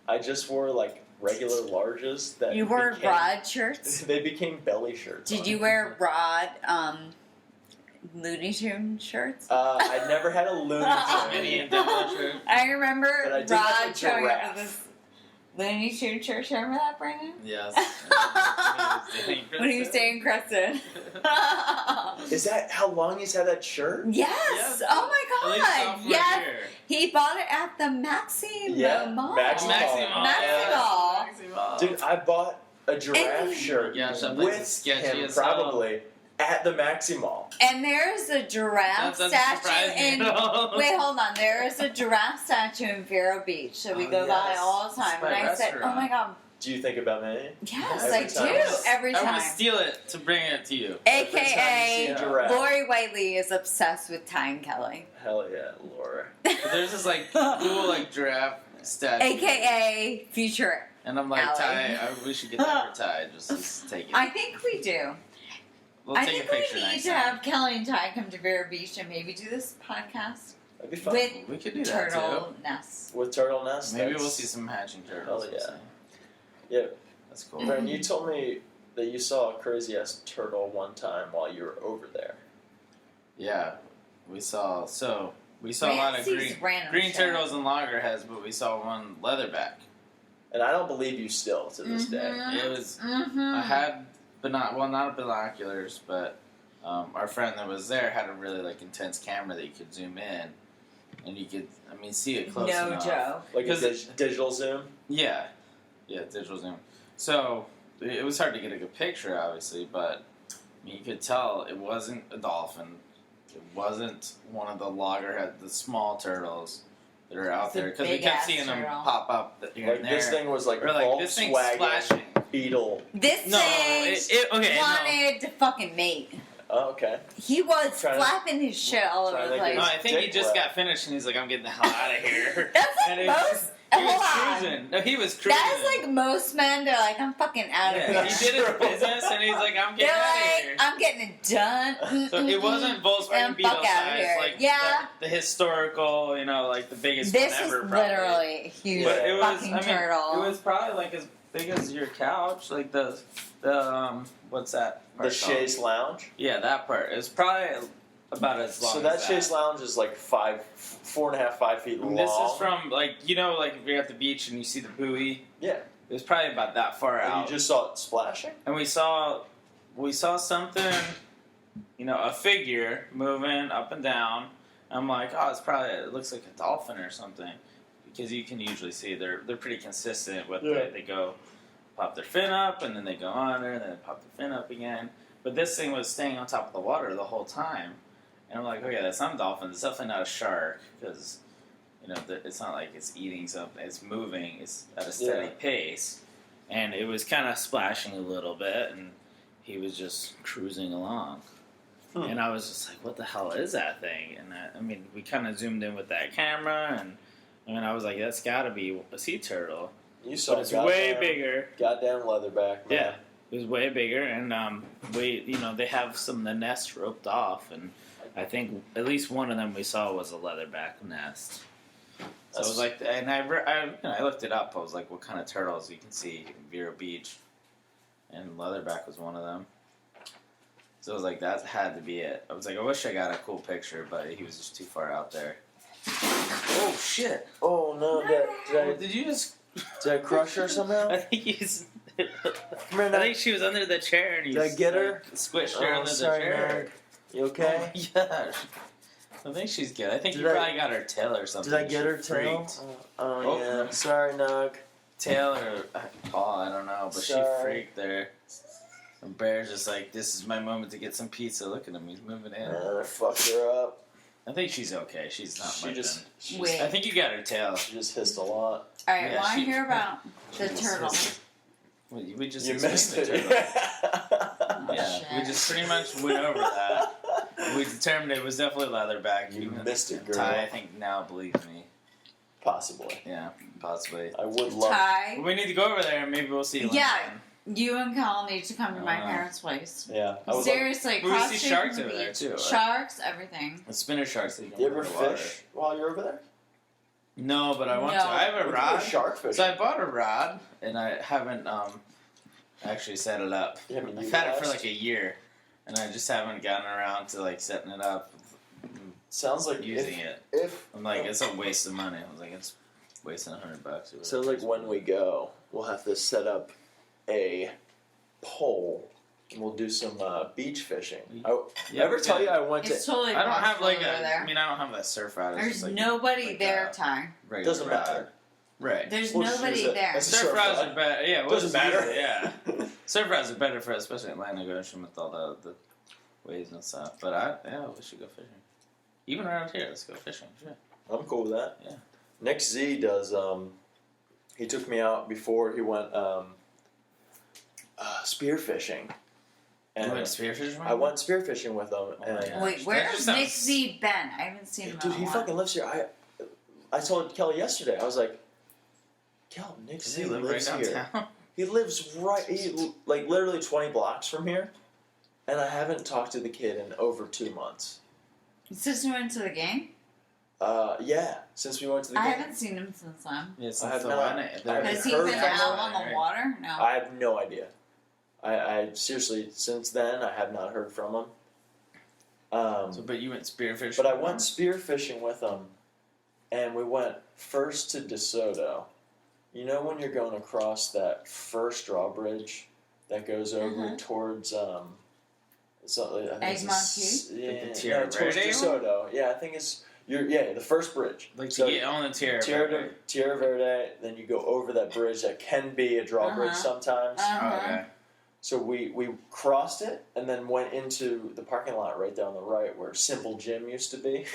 I just wore like regular larges that You wore became- broad shirts? They became belly shirts. Did on you me. wear broad Looney Tune shirts? I never had a Looney Mini Tune. and demo shirt. I remember But I did have a Rod showing up giraffe. with this Looney Tune shirt. Remember that, Brandon? Yes. When he was staying Crescent. Is that how long he's had that shirt? Yes! Yeah. Oh At my least god! sophomore Yes! year. He bought it at the Maxi Yeah, Mall. Maxi Mall. Maxi Dude, I bought a giraffe And- shirt Yeah, that place is with sketchy him as hell. probably at the Maxi Mall. And there's a giraffe That doesn't surprise statue me in. at all. Wait, hold on. There is a giraffe statue in Vero Beach that we Oh, go by yes. all the time. It's by And I said, restaurant. "Oh my god, Do you think about me? yes, Every I time. do every I want time." to steal it to bring it to you. Every time you see AKA a giraffe. Lori Whiteley is obsessed with Tyne Kelly. Hell yeah, Laura. But there's this cool giraffe statue. AKA future. And I'm like, Allie. Ty, we should get that for Ty. Just take it. I think we do. We'll I take think a picture we need next to time. have Kelly and Ty come to Vero Beach and maybe do this podcast That'd be fun. with We could do that turtle nests. With turtle nest. too. Maybe that's- we'll see some hatching turtles. Hell yeah. We'll see. Yeah, That's cool. Bren, you told me that you saw a crazy ass turtle one time while you were over there. Yeah, we saw. So we saw a lot of Sees random green shit. turtles and loggerheads, but we saw one leatherback. And I don't believe you still to this day. Mhm. It was. Mm-hmm. I had not binoculars, but our friend that was there had a really intense camera that you could zoom in, and you could see it close No enough. joke. Like a Because digital zoom. Yeah, digital zoom. So it was hard to get a good picture, obviously, but you could tell it wasn't a dolphin. It wasn't one of the loggerhead, the small turtles that are out It's a there because we kept big-ass seeing them turtle. pop up here Like and there. this thing was like or this thing's Volkswagen splashing. Beetle. This No, thing okay, no. wanted to fucking mate. Oh, okay. He was Trying to- flapping his shit all over trying the to place. get No, I think he dick just wet. got finished and he's like, I'm getting the hell out of here. That's And like it was most He was Hold on. cruising. No, he was cruising. That is like most men. They're like, I'm fucking out of Yeah, here. he did his business, and he's like, I'm getting They're out of like, here. I'm getting it done. So it wasn't Volkswagen And Beetle fuck outta size, here. like Yeah. the historical, like the biggest This one is ever. Probably. literally a huge But it was, fucking turtle. it was probably like as big as your couch, like the what's that? The part called? chaise lounge. Yeah, that part. It was probably about as long. So as that chaise lounge is like 4.5, 5 feet long. This is from like if you're at the beach and you see the buoy. Yeah. It was probably about that far And out. you just saw it splashing. And we saw something, a figure moving up and down. I'm like, oh, it looks like a dolphin or something, because you can usually see they're pretty consistent with they go pop their fin up and then they go under and then they pop their fin up again. But this thing was staying on top of the water the whole time, and I'm like, okay, that's not a dolphin. It's definitely not a shark, because it's not like it's eating something. It's moving. It's at a steady pace. And it was kind of splashing a little bit, and he was just cruising along. And I was just like, what the hell is that thing? And we kind of zoomed in with that camera, and I was like, that's got to be a sea turtle. You saw But it's way bigger. Goddamn leatherback, man. Yeah, it was way bigger, and they have some of the nests roped off, and I think at least one of them we saw was a leatherback nest. So I was like, and I looked it up. I was like, what kind of turtles you can see in Vero Beach, and leatherback was one of them. So I was like, that had to be it. I was like, I wish I got a cool picture, but he was just too far out there. Oh shit! Oh no! Did you just? Did I crush her somehow? I think he's. Come here, I think she was under the chair, and he Did I get her? Squished her under sorry, the chair. Nerd. You okay? Oh my gosh. I think she's good. I think Did you I- probably got her tail or something. Did I get She her tail? freaked. Oh yeah. no. Sorry, Nug. Tail or paw, I don't know, but Sorry. she freaked there. And Bear's just like, this is my moment to get some pizza. Look at him, he's moving in. I fucked her up. I think she's okay. She's not She much just, in. Wait. I think you got her tail. she just hissed a lot. All right, Yeah, want to she- hear about the just turtle? missed We just You explained missed the it. turtle. Oh, Yeah, shit. we just pretty much went over that. We determined it was definitely leatherback. You Even missed it, girl. Ty, I think, now believes me. Possibly. Yeah, possibly. I would love. Ty, We need to go over there and maybe we'll see. Yeah. London. you and Kel need to come to my Uh, parents' place. Yeah. I would love. Seriously, We cross see street sharks from the over there, beach. too, right? Sharks, everything. The spinner sharks that you can You put ever in the water. fish while you're over there? No, but I want No. to. I have We a could go rod. shark fishing. So I bought a rod and I haven't actually set it up. You haven't I've had it for utilized? like a year, and I just haven't gotten around to like setting it up, Sounds like using it. if I'm like, it's a waste of money. I was like, it's wasting $100 or whatever. sounds like when we go, we'll have to set up a pole and we'll do some beach fishing. Yeah, Ever tell you I went to? It's totally I don't have possible like over I there. mean, I don't have a surf rod. It's There's just like nobody like there, a Ty. regular Doesn't rod. matter. Right. There's We'll just nobody use it there. as a Surf surf rods rod. are better. Yeah, we'll Doesn't just use matter. it, yeah. Surf rods are better for, especially Atlantic Ocean with all the waves and stuff. But we should go fishing. Even around here, let's go fishing. Sure. I'm cool with that. Yeah. Nick Z does. He took me out before he went spearfishing. You went spearfishing? I went spearfishing with him. Oh my and God. Wait, That where's just Nick sounds- Z been? I haven't seen him dude, in a he while. fucking lives here. I told Kelly yesterday. I was like, Kel, Nick Does Z he live lives right here. downtown? He lives right, like literally 20 blocks from here, and I haven't talked to the kid in over 2 months. Since we went to the game? Yeah, since we went to the I game. haven't seen him since then. Yeah, since I have the not. one- I haven't Has he heard been from out him. on the water? No. I have no idea. I seriously, since then, I have not heard from him. But you went spearfishing? But I went spearfishing with him, and we went first to DeSoto. You know when you're going across that first drawbridge that goes over towards Egmont Key? Yeah, Like the Tierra towards Verde DeSoto. Yeah, I think it's the first bridge. Like to So get on the Tierra Tierra Verde. Verde, then you go over that bridge that can be a drawbridge sometimes. Oh, okay. So we crossed it and then went into the parking lot right down the right where Simple Gym used to be.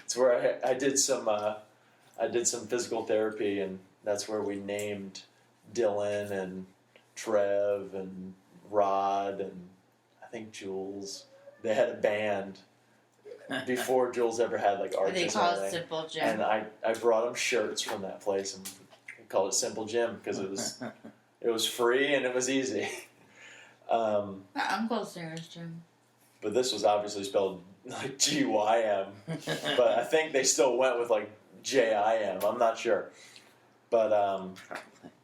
It's where I did some physical therapy, and that's where we named Dylan and Trev and Rod and I think Jules. They had a band before Jules ever had like They arches call or it anything. Simple And Jim. I brought them shirts from that place and called it Simple Jim because it was free and it was easy. My uncle's name is Jim. But this was obviously spelled like Gym, but I think they still went with like Jim. I'm not sure, but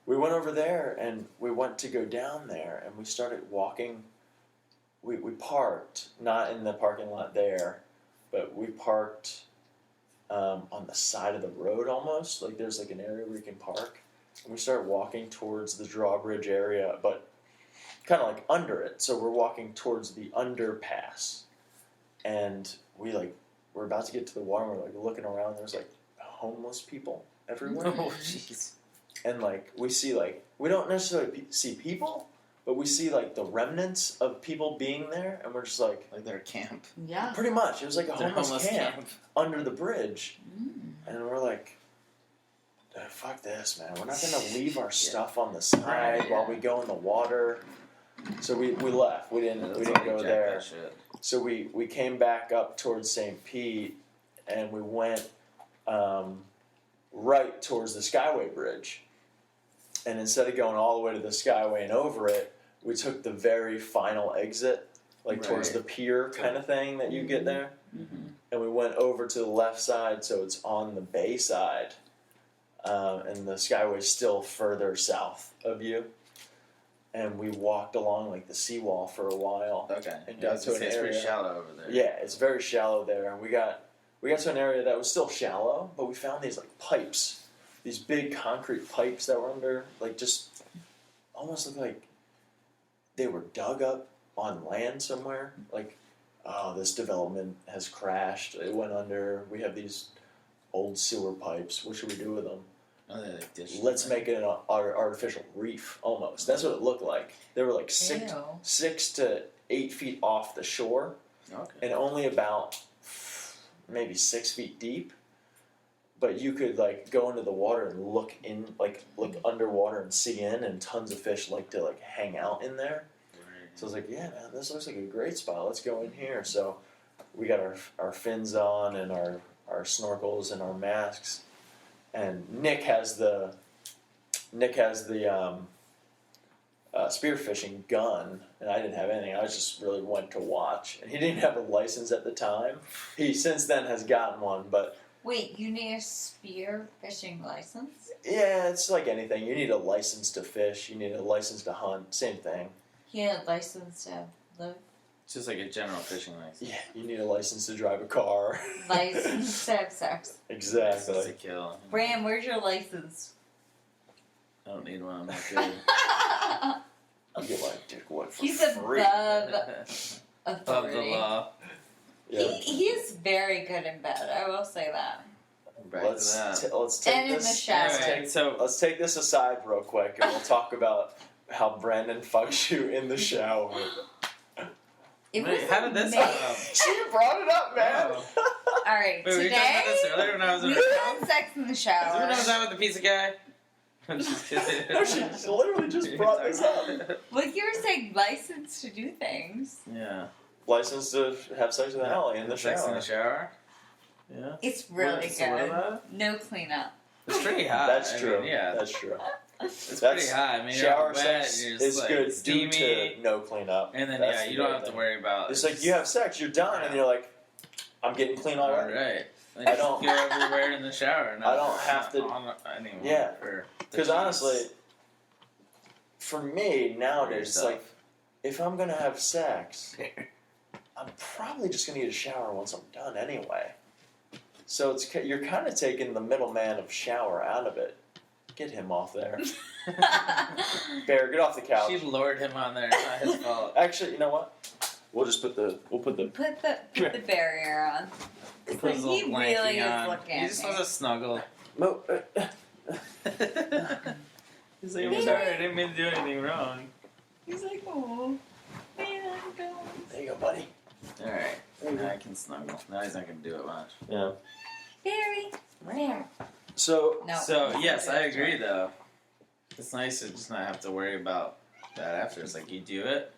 we went over there and we went to go down there and we started walking. We parked not in the parking lot there, but we parked on the side of the road almost. Like there's like an area where you can park, and we started walking towards the drawbridge area, but kind of like under it. So we're walking towards the underpass. And we're about to get to the water, and we're like looking around, there's like homeless people everywhere. Oh, jeez. And like we see we don't necessarily see people, but we see like the remnants of people being there, and we're just like their camp. Yeah. pretty much. It was like a Their homeless camp under the bridge. Mm. And we're like, fuck this, man. We're not going to leave our stuff on the side while we go in the water. So we left. We didn't go there. So we came back up towards St. Pete, and we went right towards the Skyway Bridge. And instead of going all the way to the Skyway and over it, we took the very final exit, towards the pier kind of thing that you get there. Mm-hmm. And we went over to the left side, so it's on the bay side. And the Skyway's still further south of you. And we walked along like the seawall for a while. Okay. And got to an it's area. pretty shallow over there. Yeah, it's very shallow there. And we got to an area that was still shallow, but we found these pipes, these big concrete pipes that were under, just almost looked like they were dug up on land somewhere. This development has crashed. It went under. We have these old sewer pipes. What should we do with them? Oh, they're like dishes. Let's make it an artificial reef, almost. That's what it looked like. They were like Ew. 6 to 8 feet off the shore, Okay. and only about maybe 6 feet deep. But you could go into the water and look underwater and see in, and tons of fish like to hang out in there. So I was like, yeah, man, this looks like a great spot. Let's go in here. So we got our fins on and our snorkels and our masks. And Nick has the spearfishing gun, and I didn't have anything. I just really went to watch. And he didn't have a license at the time. He since then has gotten one, but Wait, you need a spear fishing license? yeah, it's like anything. You need a license to fish. You need a license to hunt. Same thing. He had a license to live. It's just like a general fishing license. Yeah, you need a license to drive a car. License to have sex. Exactly. License to kill. Bran, where's your license? I don't need one. I'm not good. I'll get my dick wet for He's free. above Above the authority. law. Yeah. He's very good in bed, I will say that. Back Let's to that. let's take And in this. the shower. Alright, so Let's take this aside real quick, and we'll talk about how Brandon fucks you in the shower. It Wait, was how did this amazing. come up? She brought it up, man. Oh. Alright, Wait, were you talking today about this earlier when I was in we the had sex in the Is that when I was shower. out with the pizza guy? I'm just kidding. No, she literally just brought this up. Like you were saying, license to do things. Yeah. License to have sex with Allie in the Sex in shower. the shower? Yeah. It's really So what good. about it? No cleanup. It's pretty hot. That's I true. mean, yeah. That's true. It's That's- pretty hot. I mean, Shower you're wet, sex you're just, is like, good steamy, due to no cleanup. and then That's yeah, the you don't great have to thing. worry about. It's like you have sex, you're done, and you're like, I'm getting clean all already. right. I don't- go everywhere in the shower. I don't have to- anymore. Yeah. for the Because cheese. honestly, for me nowadays, it's yourself. like, if I'm gonna have sex, I'm probably just gonna get a shower once I'm done anyway. So you're kind of taking the middleman of shower out of it. Get him off there. Bear, get off the couch. She lured him on there. It's not his fault. Actually, you know what? We'll put the Put the barrier on. He It's put like his he little really blankie is on. looking He at just me. wants to snuggle. Mo- He's like, I'm sorry, I didn't mean to do anything wrong. He's like, oh, man, go. There you go, buddy. Alright, now I can snuggle. Now he's not going to do it much. Yeah. Barry, where? So No. So, yes, I agree though. It's nice to just not have to worry about that after. It's like you do it,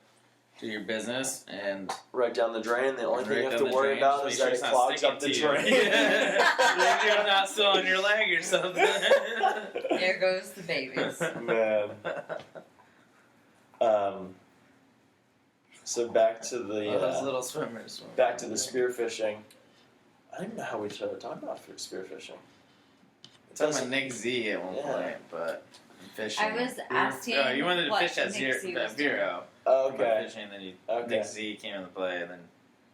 do your business and right down the drain. The only thing you right have down to the worry drain, about just is make that it sure it's not clogs up the sticking to drain. you. Make sure it's not still on your leg or something. There goes the babies. Man. So back to Those the little swimmers. back to the spearfishing. I don't even know how we started talking about spearfishing. Talking about Nick Z at one Yeah. point, but fishing. I was asking. Oh, you wanted to what fish at Nick Z was Vero. Okay. Fishing, and then Okay. Nick Z came into play, and then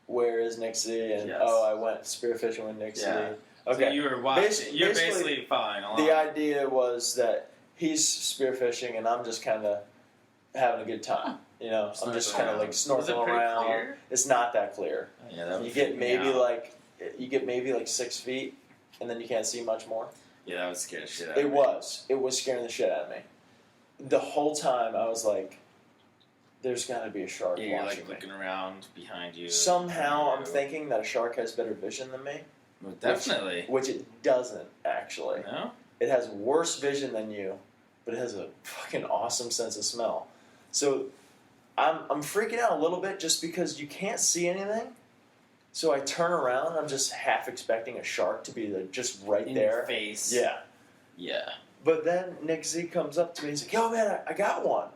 Where is Nick Z? And Yes. I went spearfishing with Nick Yeah. Z. Okay. so you were watching. You're basically, basically following along. the idea was that he's spearfishing and I'm just kind of having a good time. You know, I'm just Snorkeling kind of like around. Was it snorkeling pretty around. clear? It's not that clear. Yeah, that You would get freak me maybe out. like 6 feet, and then you can't see much more. Yeah, that would scare the shit out of It me. was scaring the shit out of me. The whole time I was like, "There's got to be a shark Yeah, you're watching like me." looking around behind you. Somehow I'm You. thinking that a shark has better vision than me, Well, definitely. which it doesn't actually. No? It has worse vision than you, but it has a fucking awesome sense of smell. So I'm freaking out a little bit just because you can't see anything. So I turn around, I'm just half expecting a shark to be like just right In there. your face. Yeah. Yeah. But then Nick Z comes up to me and he's like, "Yo man, I got one."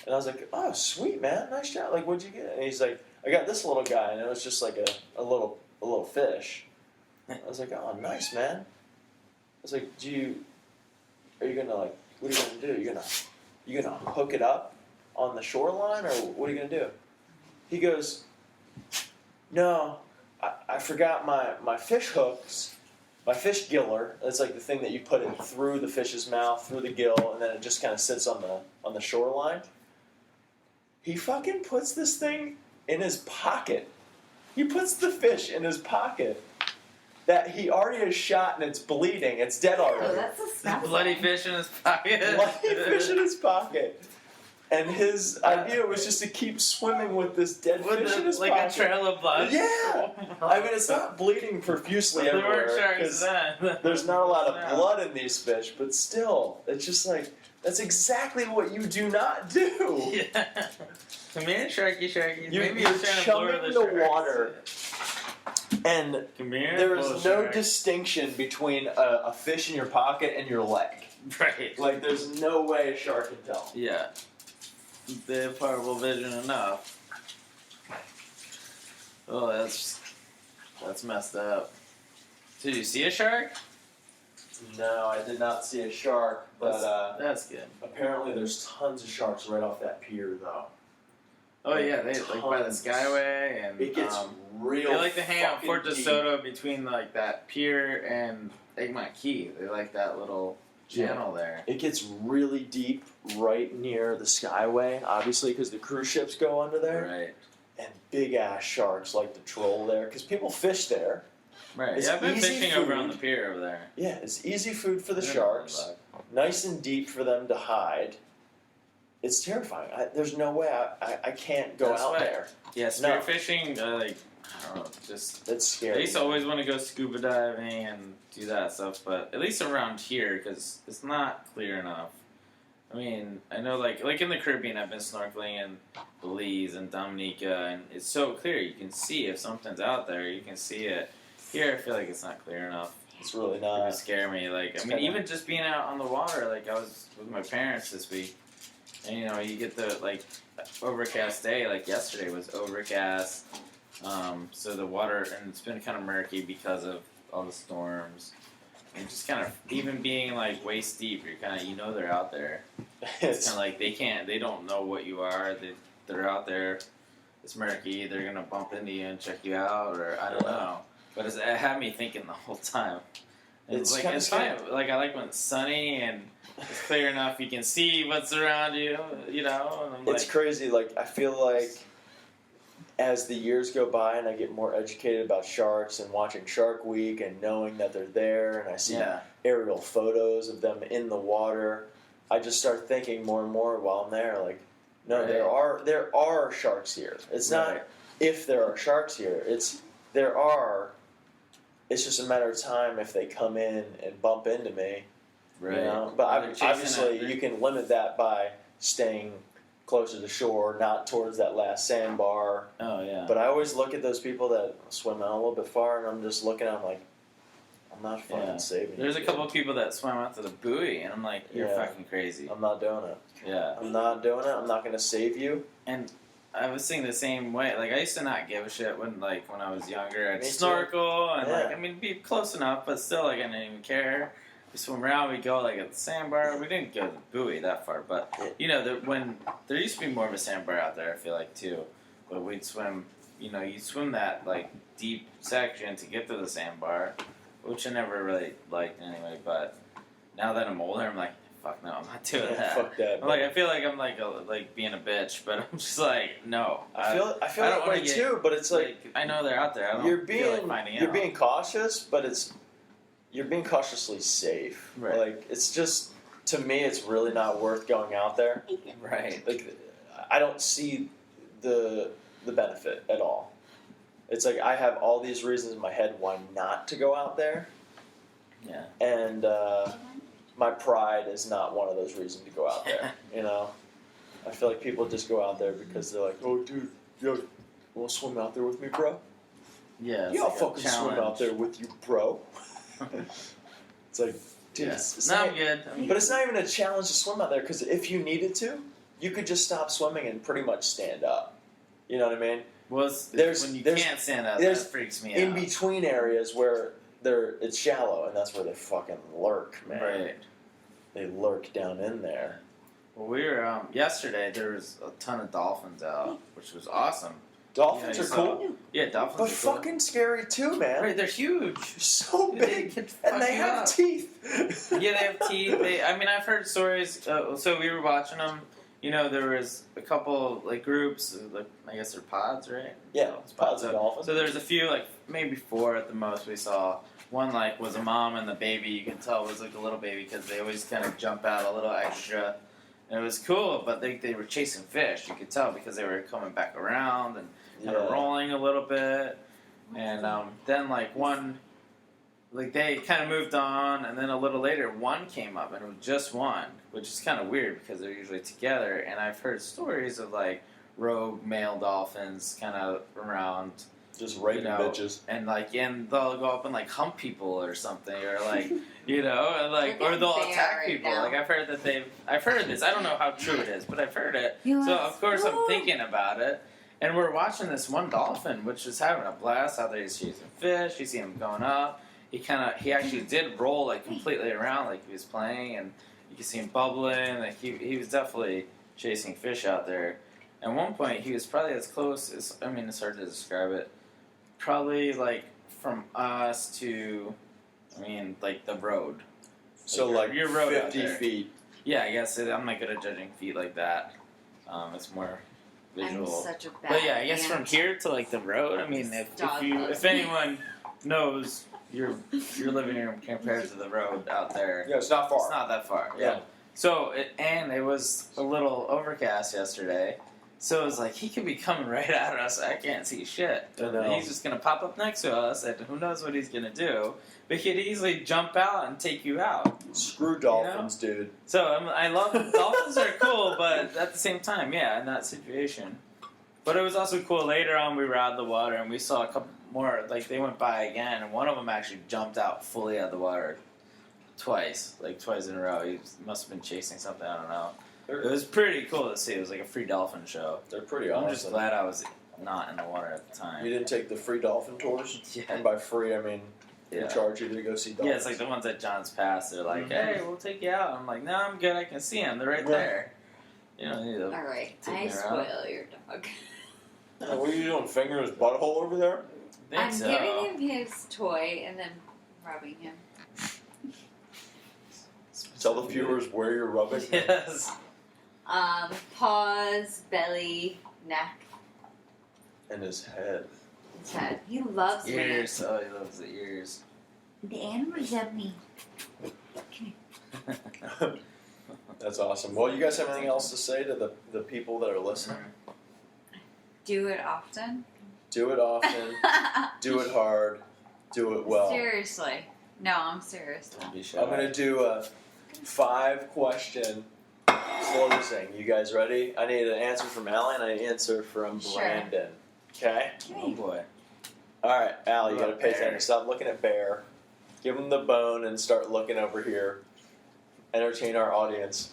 And I was like, "Oh sweet man, nice shot. Like what'd you get?" And he's like, "I got this little guy," and it was just like a little fish. I was like, "Oh nice man." I was like, are you gonna like, what are you gonna do? You gonna hook it up on the shoreline, or what are you gonna do? He goes, "No, I forgot my fish hooks, my fish giller. It's like the thing that you put it through the fish's mouth, through the gill, and then it just kind of sits on the shoreline." He fucking puts this thing in his pocket. He puts the fish in his pocket that he already has shot, and it's bleeding. It's dead Oh, already. that's a smell. Bloody fish in his pocket. Bloody fish in his pocket. And his idea was just to keep swimming with this dead With fish in his like pocket. a trail of blood. Yeah. I mean, it's not bleeding profusely There weren't everywhere sharks because then. there's not a lot of No. blood in these fish, but still, it's just like, that's exactly what you do not do. Yeah. Come here, sharky, sharky. You're Maybe I'm trying to lure chumming the the sharks. water. And Come here. there is little no shark. distinction between a fish in your pocket and your leg. Right. Like, there's no way a shark can tell. Yeah. They have horrible vision enough. Oh, that's messed up. Did you see a shark? No, I did not see a shark, but That's good. apparently there's tons of sharks right off that pier, though. Oh yeah, they like by the Tons. Skyway and It gets real. they like to hang out fucking Fort deep. DeSoto between like that pier and Egmont Key. They like that little channel there. It gets really deep right near the Skyway, obviously, because the cruise ships go under there. Right. And big ass sharks like to troll there, because people fish there. Right. It's Yeah, I've been easy fishing food. over on the pier over there. Yeah, it's easy food for the Yeah, sharks. Nice and deep for them to hide. It's terrifying. There's no way I can't go That's out why- there. Yeah, No. spearfishing, like, I don't know, just. It's I scary. used to always want to go scuba diving and do that stuff, but at least around here, because it's not clear enough. I mean, I know, like in the Caribbean, I've been snorkeling in Belize and Dominica, and it's so clear. You can see if something's out there, you can see it. Here, I feel like it's not clear enough. It's really It would not. scare me. Like, I It's mean, kinda- even just being out on the water, like, I was with my parents this week, and, you know, you get the, like, overcast day, like yesterday was overcast, so the water, and it's been kind of murky because of all the storms, and just kind of, even being, like, waist deep, you're kind of, you know they're out there. It's kind of like, they don't know what you are, they're out there, it's murky, they're gonna bump into you and check you out, or I don't know. But it had me thinking the whole time. And It's like, kinda it's fine. Like, I like when it's sunny and it's clear enough you can see what's around you, you know? And I'm It's like, crazy. Like, I feel like as the years go by and I get more educated about sharks and watching Shark Week and knowing that they're there, and I see yeah, aerial photos of them in the water, I just start thinking more and more while I'm there. Like, no, Right. there are sharks here. It's Right. not if there are sharks here. It's there are. It's just a matter of time if they come in and bump into me. right. You know? But They're chasing obviously, after- you can limit that by staying closer to shore, not towards that last sandbar. Oh yeah. But I always look at those people that swim out a little bit far, and I'm just looking at them like, I'm not fucking saving There's you. a couple of people that swam out to the buoy, and I'm like, you're fucking crazy. I'm not doing it. Yeah. I'm not doing it. I'm not going to save you. And I was thinking the same way. Like, I used to not give a shit when I was younger. I'd Me too. snorkel and Yeah. be close enough, but still, I didn't even care. We swim around. We go at the sandbar. We didn't go to the buoy that far, but when there used to be more of a sandbar out there, I feel like too. But we'd swim. You'd swim that deep section to get to the sandbar, which I never really liked anyway. But now that I'm older, I'm like, fuck no, I'm not doing that. Fuck that. I'm I feel like I'm being a bitch, but I'm just like, no. I feel I that don't way wanna get- too, but it's like I know they're out there. I don't you're feel like finding you're out. being cautious, but you're being cautiously safe. Right. Like, it's just, to me, it's really not worth going out there. Right. Like, I don't see the benefit at all. It's like I have all these reasons in my head why not to go out there, Yeah. and my pride is not one of those reasons to go out there. I feel like people just go out there because they're like, oh, dude, you want to swim out there with me, bro? Yeah. Yeah, I'll fucking swim out there with you, bro. It's like, dude, it's no, not, I'm good. but it's not even a challenge to swim out there, because if you needed to, you could just stop swimming and pretty much stand up. You know what I mean? Well, when you can't stand up, that freaks me out. In between areas where it's shallow, and that's where they fucking lurk, man. Right. They lurk down in there. Well, we were yesterday. There was a ton of dolphins out, which was awesome. Dolphins you are saw- cool, Yeah, dolphins but are cool. fucking scary too, man. Right, they're huge. They're so They big, could and fuck they you have up. teeth. Yeah, they have teeth. I've heard stories. So we were watching them. There was a couple groups. I guess they're pods, right? Yeah, So, pods of dolphins. So there's a few, maybe 4 at the most. We saw one was a mom and the baby. You can tell was a little baby because they always kind of jump out a little extra. And it was cool, but they were chasing fish. You could tell because they were coming back around and kind of rolling a little bit. And then one. They kind of moved on, and then a little later, one came up, and it was just one, which is kind of weird because they're usually together. And I've heard stories of rogue male dolphins kind of around, Just raping bitches. and and they'll go up and hump people or something, or and or they'll attack right people. now. I've heard I've heard this. I don't know how true it is, but I've heard it. You So are of course I'm so- thinking about it. And we're watching this one dolphin, which is having a blast out there. He's chasing fish. You see him going up. He actually did roll completely around like he was playing, and you could see him bubbling. He was definitely chasing fish out there. At one point, he was probably as close as, it's hard to describe it. Probably from us to, the road. So your road out 50 there. feet. Yeah, I guess I'm not good at judging feet like that. It's more visual. I'm such a bad But yeah, I guess aunt. from here to the road. If anyone knows your living room compared to the road out there, Yeah, it's not far. it's not that far. Yeah. So it was a little overcast yesterday, so it was he could be coming right at us. I can't see shit. I know. He's just gonna pop up next to us, and who knows what he's gonna do? But he could easily jump out and take you out. Screw dolphins, dude. So I love dolphins are cool, but at the same time, yeah, in that situation. But it was also cool. Later on, we were out of the water and we saw a couple more. They went by again, and one of them actually jumped out fully out of the water twice in a row. He must have been chasing something. I don't know. It was pretty cool to see. It was like a free dolphin show. They're pretty awesome. I'm just glad I was not in the water at the time. You didn't take the free dolphin tours? Yeah. And by free, I mean they Yeah. charge you to go see dolphins. Yeah, it's like the ones at John's Pass. They're like, hey, we'll take you out. I'm like, no, I'm good. I can see them. They're right there. You don't need to. Alright, Take I me around. spoil your dog. What are you doing? Finger his butthole over there? I I'm think so. giving him his toy and then rubbing him. Tell the viewers where you're rubbing. Yes. Paws, belly, neck, And his head. his head. He loves me. Ears. Oh, he loves the ears. The animals love me. That's awesome. Well, you guys have anything else to say to the people that are listening? Do it often. Do it often. Do it hard. Do it well. Seriously. No, I'm serious. Don't be shy. I'm going to do a 5-question closing. You guys ready? I need an answer from Allie and an answer from Sure. Branden. Okay? Oh boy. Alright, Allie, you What gotta about pay Bear? attention. Stop looking at Bear. Give him the bone and start looking over here. Entertain our audience.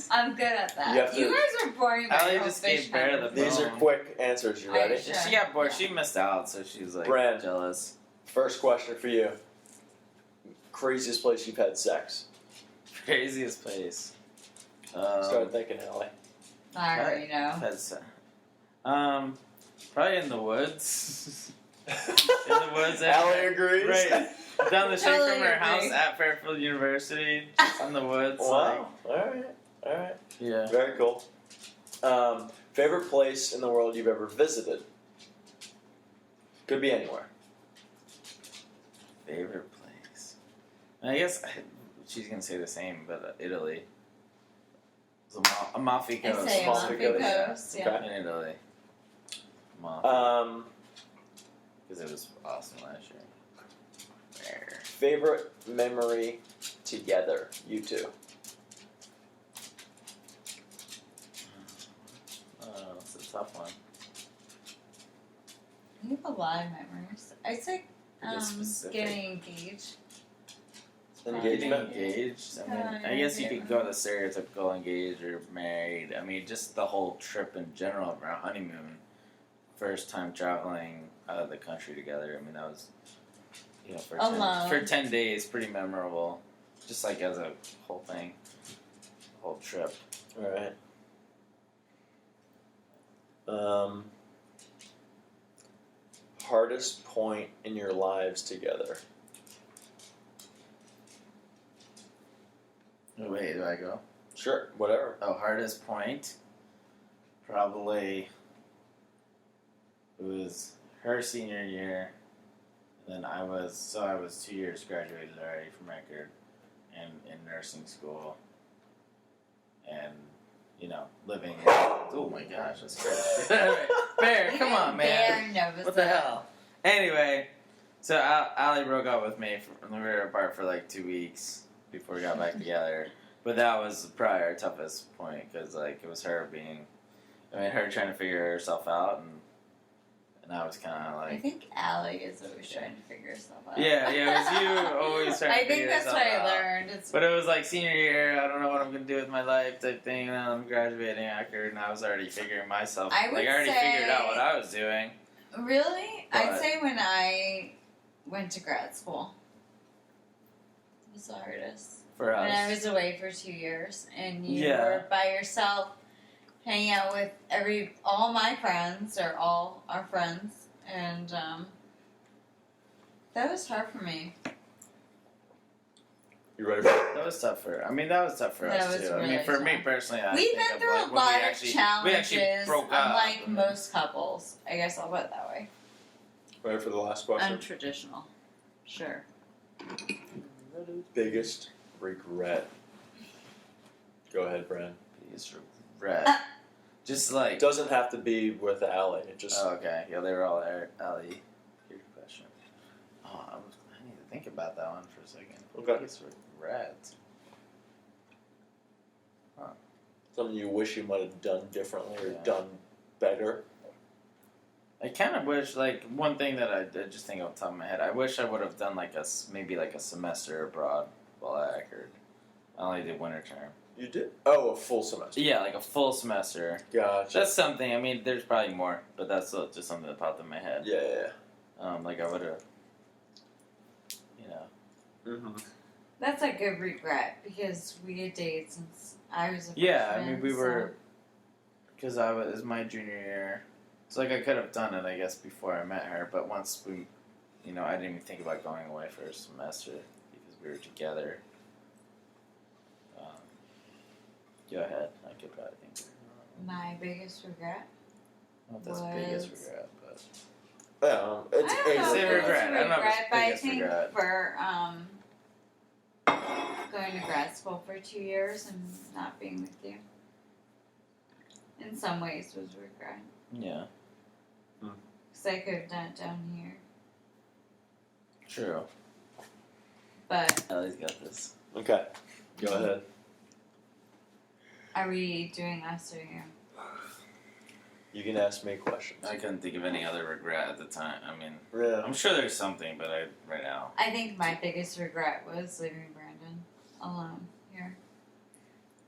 I'm good at that. You have to- You guys are boring about Allie your just fish gave Bear the conversation. These are bone. quick answers. You Are you ready? sure? Yeah, she got bored. Yeah. She missed out, so she's like Bran. jealous. First question for you. Craziest place you've had sex? Craziest place. Start thinking, Allie. I already know. That's, probably in the woods. In the woods. Allie agrees. Right. Down the street Totally from her agree. house at Fairfield University, just in the woods. Wow. Alright. Like, yeah. Very cool. Favorite place in the world you've ever visited? Could be anywhere. Favorite place. I guess she's gonna say the same, but Italy. It's Amalfi I Coast. say Amalfi Amalfi Coast. Coast, yeah. Okay. In Italy. Amalfi. Um, Because it was awesome last year. There. favorite memory together, you two. It's a tough one. I have a lot of memories. I'd say Get specific. getting engaged. Engagement. Getting engaged. I mean, Oh, I guess you yeah. could go the stereotypical engaged or married. I mean, just the whole trip in general of our honeymoon. First time traveling out of the country together. I mean, that was, for Alone. 10 days, pretty memorable. Just like as a whole thing, whole trip. Alright. Hardest point in your lives together. Oh, wait, do I go? Sure, whatever. Oh, hardest point? Probably it was her senior year. And then I was 2 years graduated already from record and in nursing school. And, living. Oh my gosh, that's crazy. Bear, come on, man. Bear knows What the that. hell? Anyway, so Allie broke up with me. We were apart for like 2 weeks before we got back together. But that was probably our toughest point because it was her her trying to figure herself out, and I was kind of I like, think Allie is always trying to figure herself out. yeah, it was you always trying to I think figure that's yourself what I out. learned. It's But it was like senior year, I don't know what I'm gonna do with my life type thing, and then I'm graduating after, and I was already figuring myself. I would I already say- figured out what I was doing. really, I'd But- say when I went to grad school, it was the hardest. For us. When I was away for 2 years, and you Yeah. were by yourself, hanging out with all my friends or all our friends, and that was hard for me. You ready for it? That was tough for. I mean, that was tough for That us was too. I mean, really for me tough. personally, I We've think been of, through like, a when lot we of actually challenges, broke up. unlike most couples. I guess I'll put it that way. Ready for the last question? Untraditional. Sure. Biggest regret. Go ahead, Bran. Biggest regret. Just like. It doesn't have to be with Allie. It just Oh, okay. Yeah, they were all there. Allie, here's your question. Oh, I need to think about that one for a second. Okay. Biggest regret. something you wish you might have done differently or Yeah. done better. I kind of wish, one thing that I did just think off the top of my head, I wish I would have done maybe a semester abroad while I Eckerd. I only did winter term. You did? Oh, a full semester. Yeah, a full semester. Gotcha. That's something. I mean, there's probably more, but that's just something that popped in my head. Yeah. I would have, Mm-hmm. That's a good regret because we had dated since I was a Yeah, I freshman, mean, we so- were, because it was my junior year. So, I could have done it, I guess, before I met her, but once we, I didn't even think about going away for a semester because we were together. Go ahead, I could probably think of it. My biggest regret. I don't know if that's biggest Was- regret, but. Yeah, it's I don't know Say if a it was regret. I a don't know if it's regret, but I biggest think regret. for going to grad school for 2 years and not being with you, in some ways was a regret. Yeah, Because I could have done it down here. true. But Ellie's got this. Okay, go ahead. Are we doing us or you? You can ask me questions. I couldn't think of any other regret at the time. I mean, Yeah. I'm sure there's something, but right now. I think my biggest regret was leaving Brandon alone here.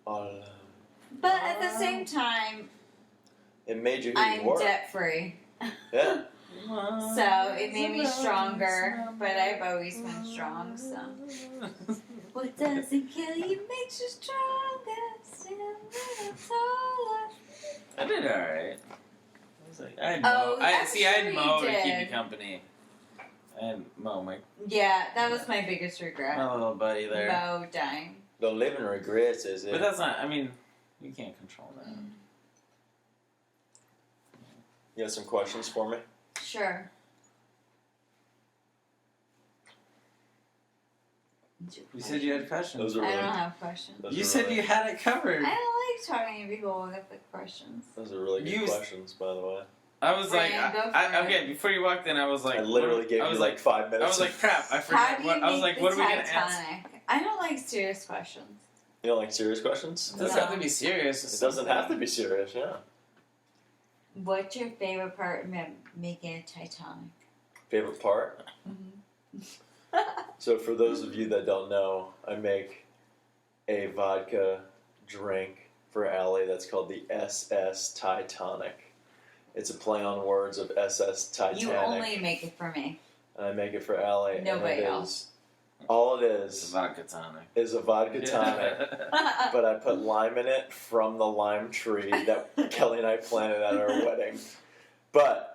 But at the same time, It made you who I'm you were. debt free. Yeah. So it made me stronger, but I've always been strong, so. What doesn't kill you makes you stronger. I did alright. I had Oh, Mo. I I'm had sure Mo you to keep me did. company. I had Mo, my Yeah, that was my biggest regret. little buddy there. Mo dying. Don't live in regrets, is it? But that's not. I mean, you can't control that. You have some questions for me? Sure. You said you had questions. Those are I really, don't have questions. those You are said really, you had it covered. I don't like talking to people with the questions. Those are really good You- questions, by the way. I was like, Brian, go for it. okay. Before you walked in, I was like, I literally what- gave I you was like 5 I minutes. was like, crap. I How forgot. do you What I was make like, the what are we gonna answer? Titanic? I don't like serious questions. You don't like serious questions? It doesn't No. have to be serious. It doesn't have to be serious, yeah. What's your favorite part of making a Titanic? Favorite part? So for those of you that don't know, I make a vodka drink for Allie that's called the SS Titanic. It's a play on words of SS Titanic. You only make it for me. And I make it for Allie. Nobody and it else. is, all it It's is a vodka tonic. is a vodka tonic. But I put lime in it from the lime tree that Kelly and I planted at our wedding. But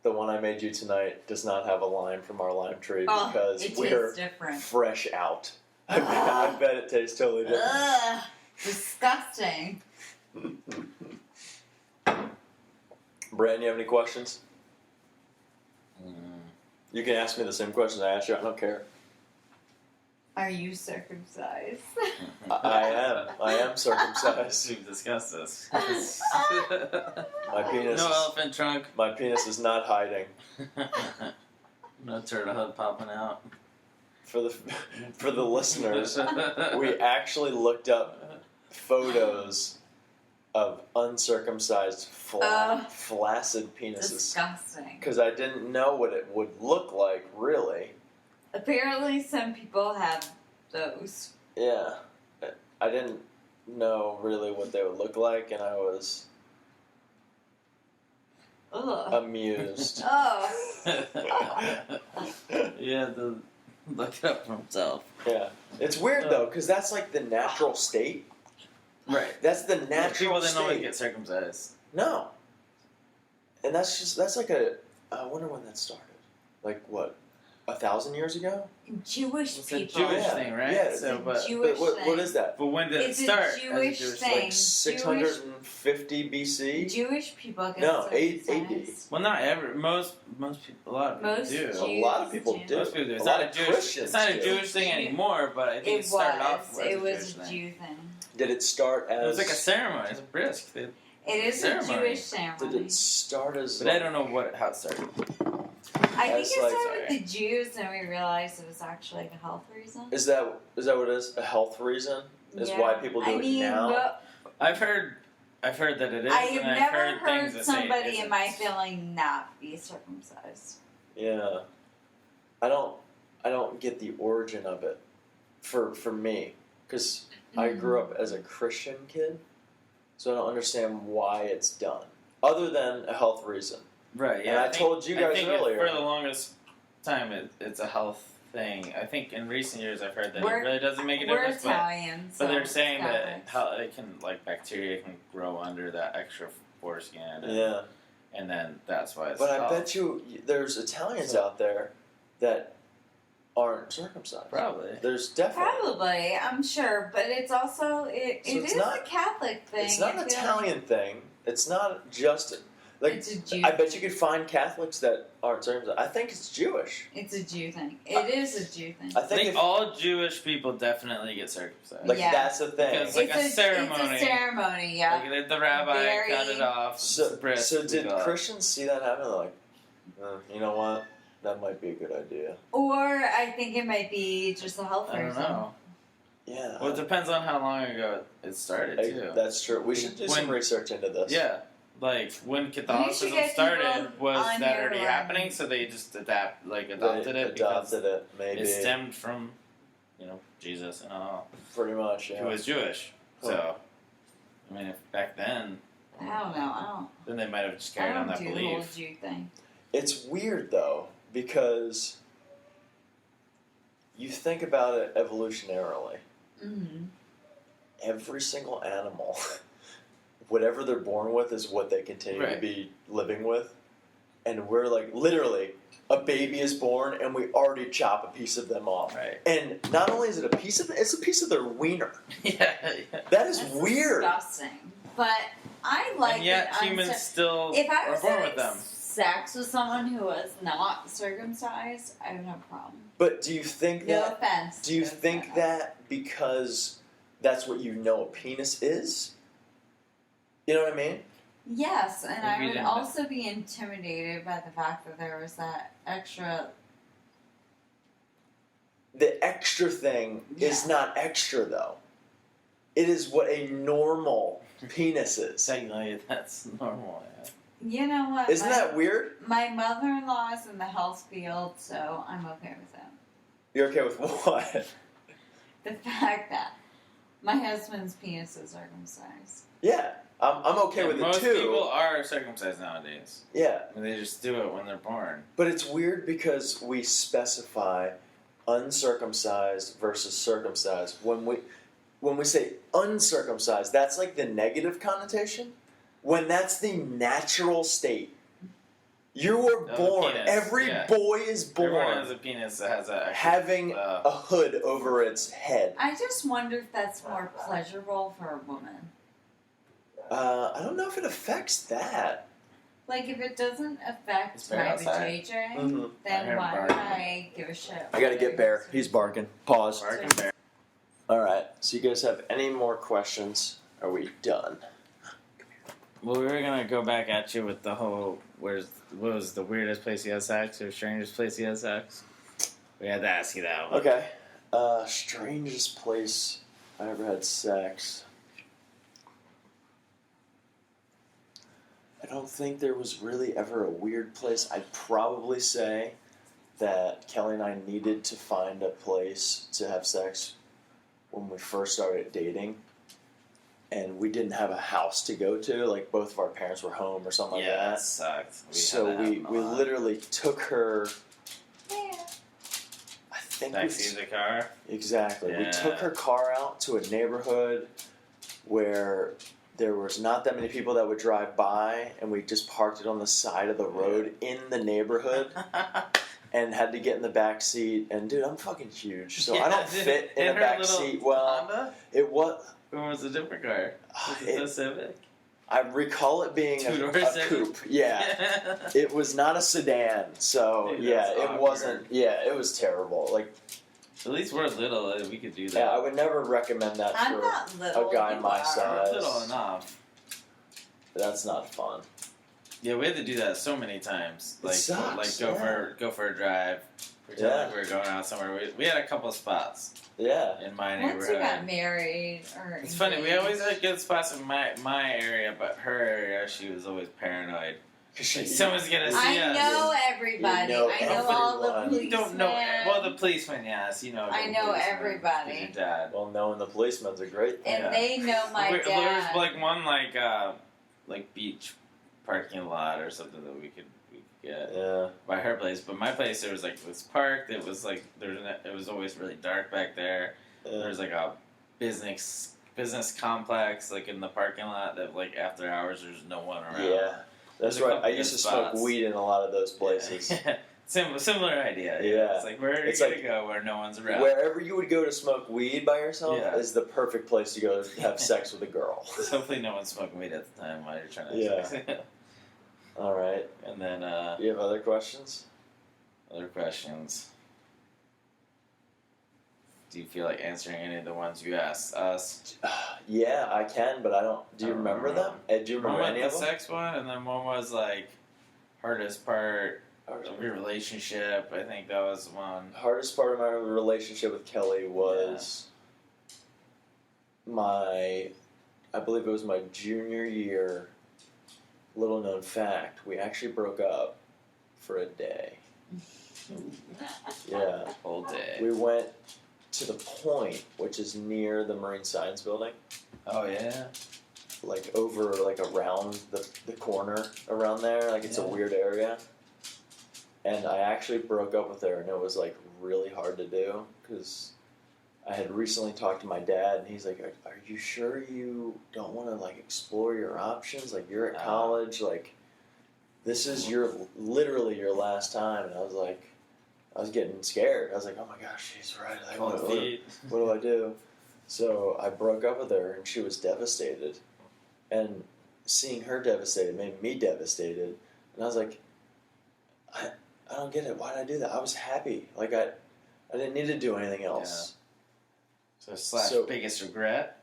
the one I made you tonight does not have a lime from our lime tree because it we're tastes different. fresh out. I bet it tastes totally different. Ugh, disgusting. Bran, you have any questions? Mm. You can ask me the same questions I asked you. I don't care. Are you circumcised? I am circumcised. We've discussed this. My penis. No elephant trunk. My penis is not hiding. No turtle head popping out. For the listeners, we actually looked up photos of uncircumcised, flaccid penises Disgusting. because I didn't know what it would look like. Really, Apparently, some people have those. yeah, I didn't know really what they would look like, and I was Ugh. amused. Oh. Yeah, to look it up for himself. Yeah, it's weird though because that's like the natural state. Right. That's the People natural didn't always state. get circumcised. No. And that's like I wonder when that started. Like what, 1,000 years ago? Jewish It's a people. Jewish Yeah, thing, right? yeah, So, it's a but, Jewish But what thing. is that? but when did It's it a start? as a Jewish Jewish thing. Like 650 BC? Jewish people get No, circumcised. AD. Well, not ever. Most people, a lot of people Most do. Jews A lot of people do. do. Most people do. It's A not lot a of Jewish. Christians It's not a do. Jewish thing anymore, but I think it started off as It a was Jewish a thing. Jew thing. Did it start as? It was like a ceremony. It's a brisk. It is a Ceremony. Jewish ceremony. Did it start as? But I don't know how it started. I think as it like- started with the Jews, and we realized it was actually like a health reason. Is that what it is? A health reason is why people do it now. but I've heard that it is. I and have I've never heard heard things that say it somebody in isn't. my family not be circumcised. Yeah, I don't get the origin of it for me because I grew up as a Christian kid, so I don't understand why it's done other than a health reason. Right. Yeah. And I told you guys think earlier. for the longest time, it's a health thing. I think in recent years I've heard that We're- it really doesn't make a We're difference. Italian, so But they're saying that Catholics. how it can, like, bacteria can grow under that extra foreskin. And, Yeah. And then that's why it's. But I health. bet you there's Italians So- out there that aren't circumcised. Probably. There's definitely. Probably, I'm sure, but it's also it So it's is not- a Catholic thing. It's not I an feel Italian thing. It's not just like It's a Jew I bet thing. you could find Catholics that aren't circumcised. I think it's Jewish. It's a Jew thing. It is a Jew thing. I I think think if, all Jewish people definitely get circumcised. like Yeah. that's the thing. Because, like, a ceremony. It's a ceremony, yeah. Like the rabbi Very- cut it off. So, it's brisk, so we did call it. Christians see that happen? They're like, you know what? That might be a good idea. Or I think it might be just a health I don't reason. know. Yeah. Well, it depends on how long ago it started, too. That's true. We should do some research into this. Yeah. Like, when Catholicism get started, was on that your already line. happening? So they just adopted it because maybe. it stemmed from, Jesus and all. Pretty much, yeah. Who was Jewish. So, I mean, if back then... I don't know. Then they might have just carried on that I don't do belief. the whole Jew thing. It's weird, though, because you think about it evolutionarily. Mm-hmm. Every single animal, whatever they're born with is what they continue to be living with. And we're like, literally, a baby is born and we already chop a piece of them off. Right. And not only is it a piece of it, it's a piece of their wiener. Yeah. That is That's weird. Disgusting. But I like and yet that humans still if I are was born having with them. sex with someone who was not circumcised, I would have a problem. But do you think No that... offense. Do you think that because that's what you know a penis is? You know what I mean? Yes, and I would didn't. also be intimidated by the fact that there was that extra. The extra thing is not extra, though. It is what a normal penis is. Technically, that's normal. Yeah. You know what? Isn't that weird? My mother-in-law is in the health field, so I'm okay with that. You're okay with what? The fact that my husband's penis is circumcised. Yeah, I'm okay with it most too. Most people are circumcised nowadays. Yeah. I mean, they just do it when they're born. But it's weird because we specify uncircumcised versus circumcised. When we say uncircumcised, that's like the negative connotation. When that's the natural state. You were born. Penis, every boy is born. Everyone has a penis that has having a hood over its head. I just wonder if that's more pleasurable for a woman. I don't know if it affects that. Like, if it doesn't affect my vajayjay, then why would I give a shit? I gotta get Bear. He's barking. Pause. Barking Bear. Alright, so you guys have any more questions? Are we done? Well, we were gonna go back at you with the whole what was the weirdest place you had sex or strangest place you had sex? We had to ask you that one. Okay. Strangest place I ever had sex. I don't think there was really ever a weird place. I'd probably say that Kelly and I needed to find a place to have sex when we first started dating. And we didn't have a house to go to. Like, both of our parents were home or something like that. Yeah, that sucked. So we literally took her... Yeah. I think backseat of the car? Exactly. Yeah. We took her car out to a neighborhood where there was not that many people that would drive by, and we just parked it on the side of the road in the neighborhood and had to get in the back seat. And, dude, I'm fucking huge, so I don't fit in a back seat. Well, Honda? it was... Or was it a different car? Was it a Civic? I recall it being a coupe. Yeah. It was not a sedan, so Dude, yeah, it awkward. wasn't. Yeah, it was terrible. Like, at least we're little. We could do that. yeah, I would never recommend that I'm for not little. a guy You my are. size. We're little enough. That's not fun. Yeah, we had to do that so many times. It Like, sucks, go for a drive. Pretend like we were going out somewhere. We had a couple spots. Yeah. In my Once neighborhood. we got married, or It's funny. We always had good spots in my area, but her area, she was always paranoid. Like, someone's gonna see us. I know everybody. You know I know all the everyone. policemen. You don't know. Well, the policeman, yes, you know. I know everybody. Your dad. Well, knowing the policeman's a great thing. And they know my There was dad. like one like beach parking lot or something that we could get Yeah. by her place, but my place there was like this park. It was like it was always really dark back there. There was like a business complex like in the parking lot that like after hours there's no one around. Yeah. That's There's a right. couple I used to good smoke spots. weed in a lot of those places. Yeah. Similar idea. Yeah. It's like where are you It's gonna like- go where no one's around? Wherever you would go to smoke weed by yourself Yeah. is the perfect place to go to have sex with a girl. Hopefully no one's smoking weed at the time while you're trying to Yeah. have sex. All right. And then You have other questions? other questions. Do you feel like answering any of the ones you asked us? Yeah, I can, but I don't. Do you I don't remember them? remember. Do you One remember was any the of them? sex one, and then one was like hardest part of your relationship. I think that was one. Hardest part of my relationship with Kelly was I believe it was my junior year. Little known fact, we actually broke up for a day. Yeah. Whole day. We went to the Point, which is near the Marine Science Building. Oh, yeah? Like over, like around the corner around there. Like it's a weird area. And I actually broke up with her, and it was like really hard to do because I had recently talked to my dad, and he's like, "Are you sure you don't want to like explore your options? Like you're at college, like this is literally your last time." And I was like, I was getting scared. I was like, "Oh my gosh, she's right. Like, what do I do?" So I broke up with her, and she was devastated. And seeing her devastated made me devastated. And I was like, I don't get it. Why did I do that? I was happy. Like I didn't need to do anything else. Yeah. So biggest regret?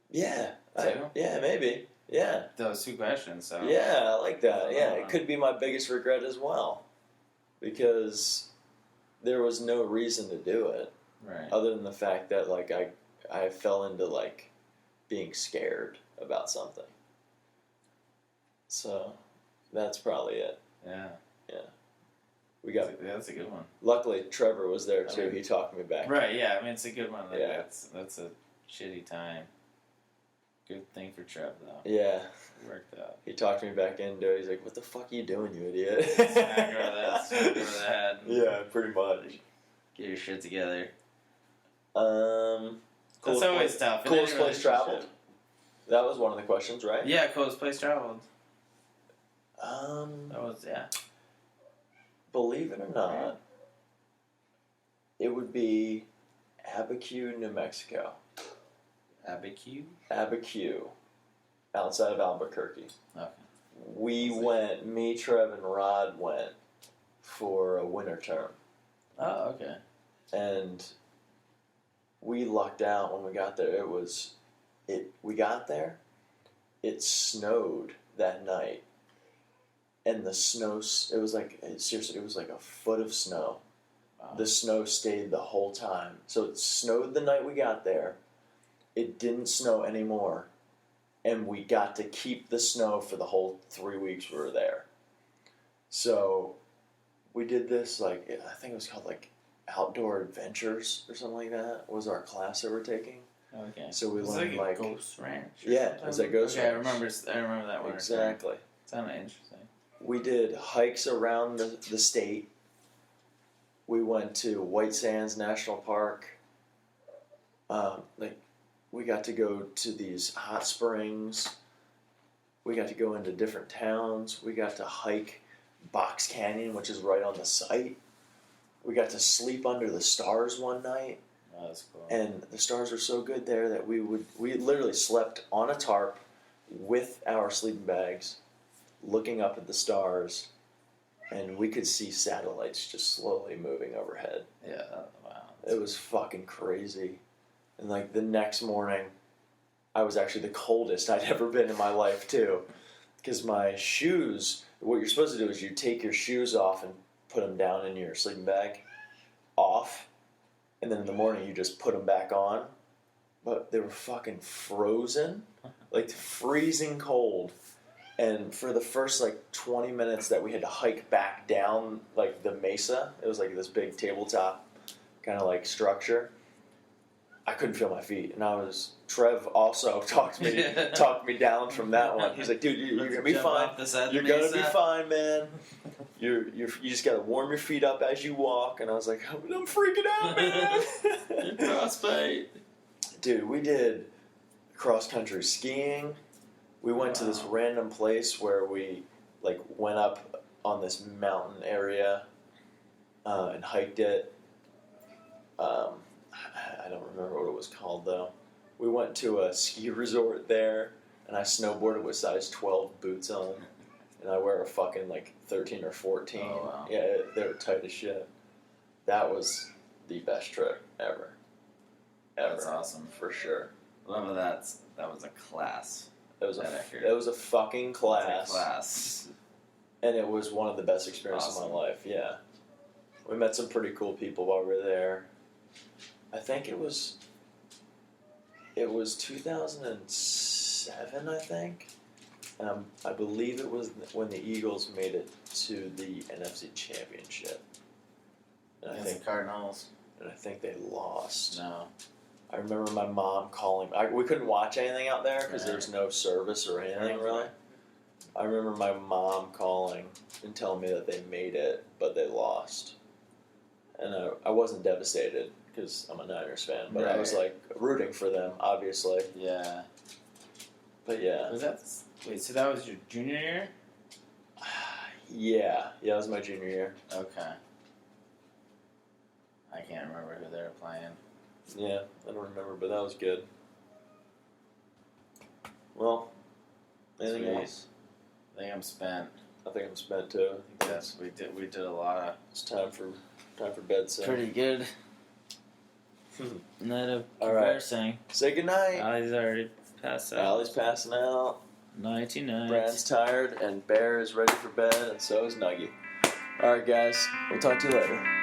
Yeah. Two? Yeah, maybe. Yeah. Those two questions. So. Yeah, I like that. Yeah, it could be my biggest regret as well. Because there was no reason to do it. Right. Other than the fact that like I fell into like being scared about something. So that's probably it. Yeah. Yeah. That's a good one. Luckily, Trevor was there too. He talked me back. Right, yeah. I mean, it's a good one. Like, yeah. That's a shitty time. Good thing for Trev, though. Yeah. It worked out. He talked me back into it. He's like, "What the fuck are you doing, you idiot?" Smack her over the head. Yeah, pretty much. Get your shit together. That's always tough. Coolest place traveled? That was one of the questions, right? Yeah, coolest place traveled. That was, yeah. Believe it or not, it would be Abiquiu, New Mexico. Abiquiu? Abiquiu, outside of Albuquerque. Okay. We went, me, Trev, and Rod went for a winter term. Oh, okay. And we lucked out when we got there. We got there, it snowed that night. And the snow, it was like a foot of snow. Wow. The snow stayed the whole time. So it snowed the night we got there. It didn't snow anymore. And we got to keep the snow for the whole 3 weeks we were there. So we did this, like, I think it was called, like, Outdoor Adventures or something like that, was our class that we're taking. Okay. So we learned, like Ghost Ranch? Yeah, it was like Ghost Ranch. I remember that one. Exactly. Sounded interesting. We did hikes around the state. We went to White Sands National Park. We got to go to these hot springs. We got to go into different towns. We got to hike Box Canyon, which is right on the site. We got to sleep under the stars one night. Oh, that's cool. And the stars were so good there that we literally slept on a tarp with our sleeping bags, looking up at the stars, and we could see satellites just slowly moving overhead. Yeah, wow. It was fucking crazy. And like the next morning, I was actually the coldest I'd ever been in my life too. Because my shoes, what you're supposed to do is you take your shoes off and put them down in your sleeping bag, off, and then in the morning you just put them back on. But they were fucking frozen, like freezing cold. And for the first like 20 minutes that we had to hike back down like the mesa, it was like this big tabletop kind of like structure, I couldn't feel my feet. And Trev also talked me down from that one. He's like, "Dude, you're gonna be fine. You're gonna be fine, man. You just gotta warm your feet up as you walk." And I was like, "I'm freaking out, man." You're frostbite. Dude, we did cross country skiing. We went to this random place where we like went up on this mountain area and hiked it. I don't remember what it was called though. We went to a ski resort there, and I snowboarded with size 12 boots on, and I wear a fucking like 13 or 14. Oh, wow. Yeah, they were tight as shit. That was the best trip ever. That's awesome. For sure. Love that was a class. It was a fucking class. And it was one of the best experiences of my life, yeah. We met some pretty cool people while we were there. I think it was It was 2007, I think. I believe it was when the Eagles made it to the NFC Championship. And I Against think the Cardinals. and I think they lost. No. I remember my mom calling. We couldn't watch anything out there because Right. there's no service or anything really. I remember my mom calling and telling me that they made it, but they lost. And I wasn't devastated because I'm a Niners fan, but I was Right. like rooting for them, obviously. Yeah. But yeah. Was that? Wait, so that was your junior year? Yeah, that was my junior year. Okay. I can't remember who they were playing. Yeah, I don't remember, but that was good. Well, anything Sweet. else? I think I'm spent. I think I'm spent too. I think Yes, we did a lot of it's time for bed. So pretty good night of All right. conversing. say goodnight. Allie's already passed out. Allie's passing out. Nighty night. Bran's tired, and Bear is ready for bed, and so is Nuggy. All right, guys. We'll talk to you later.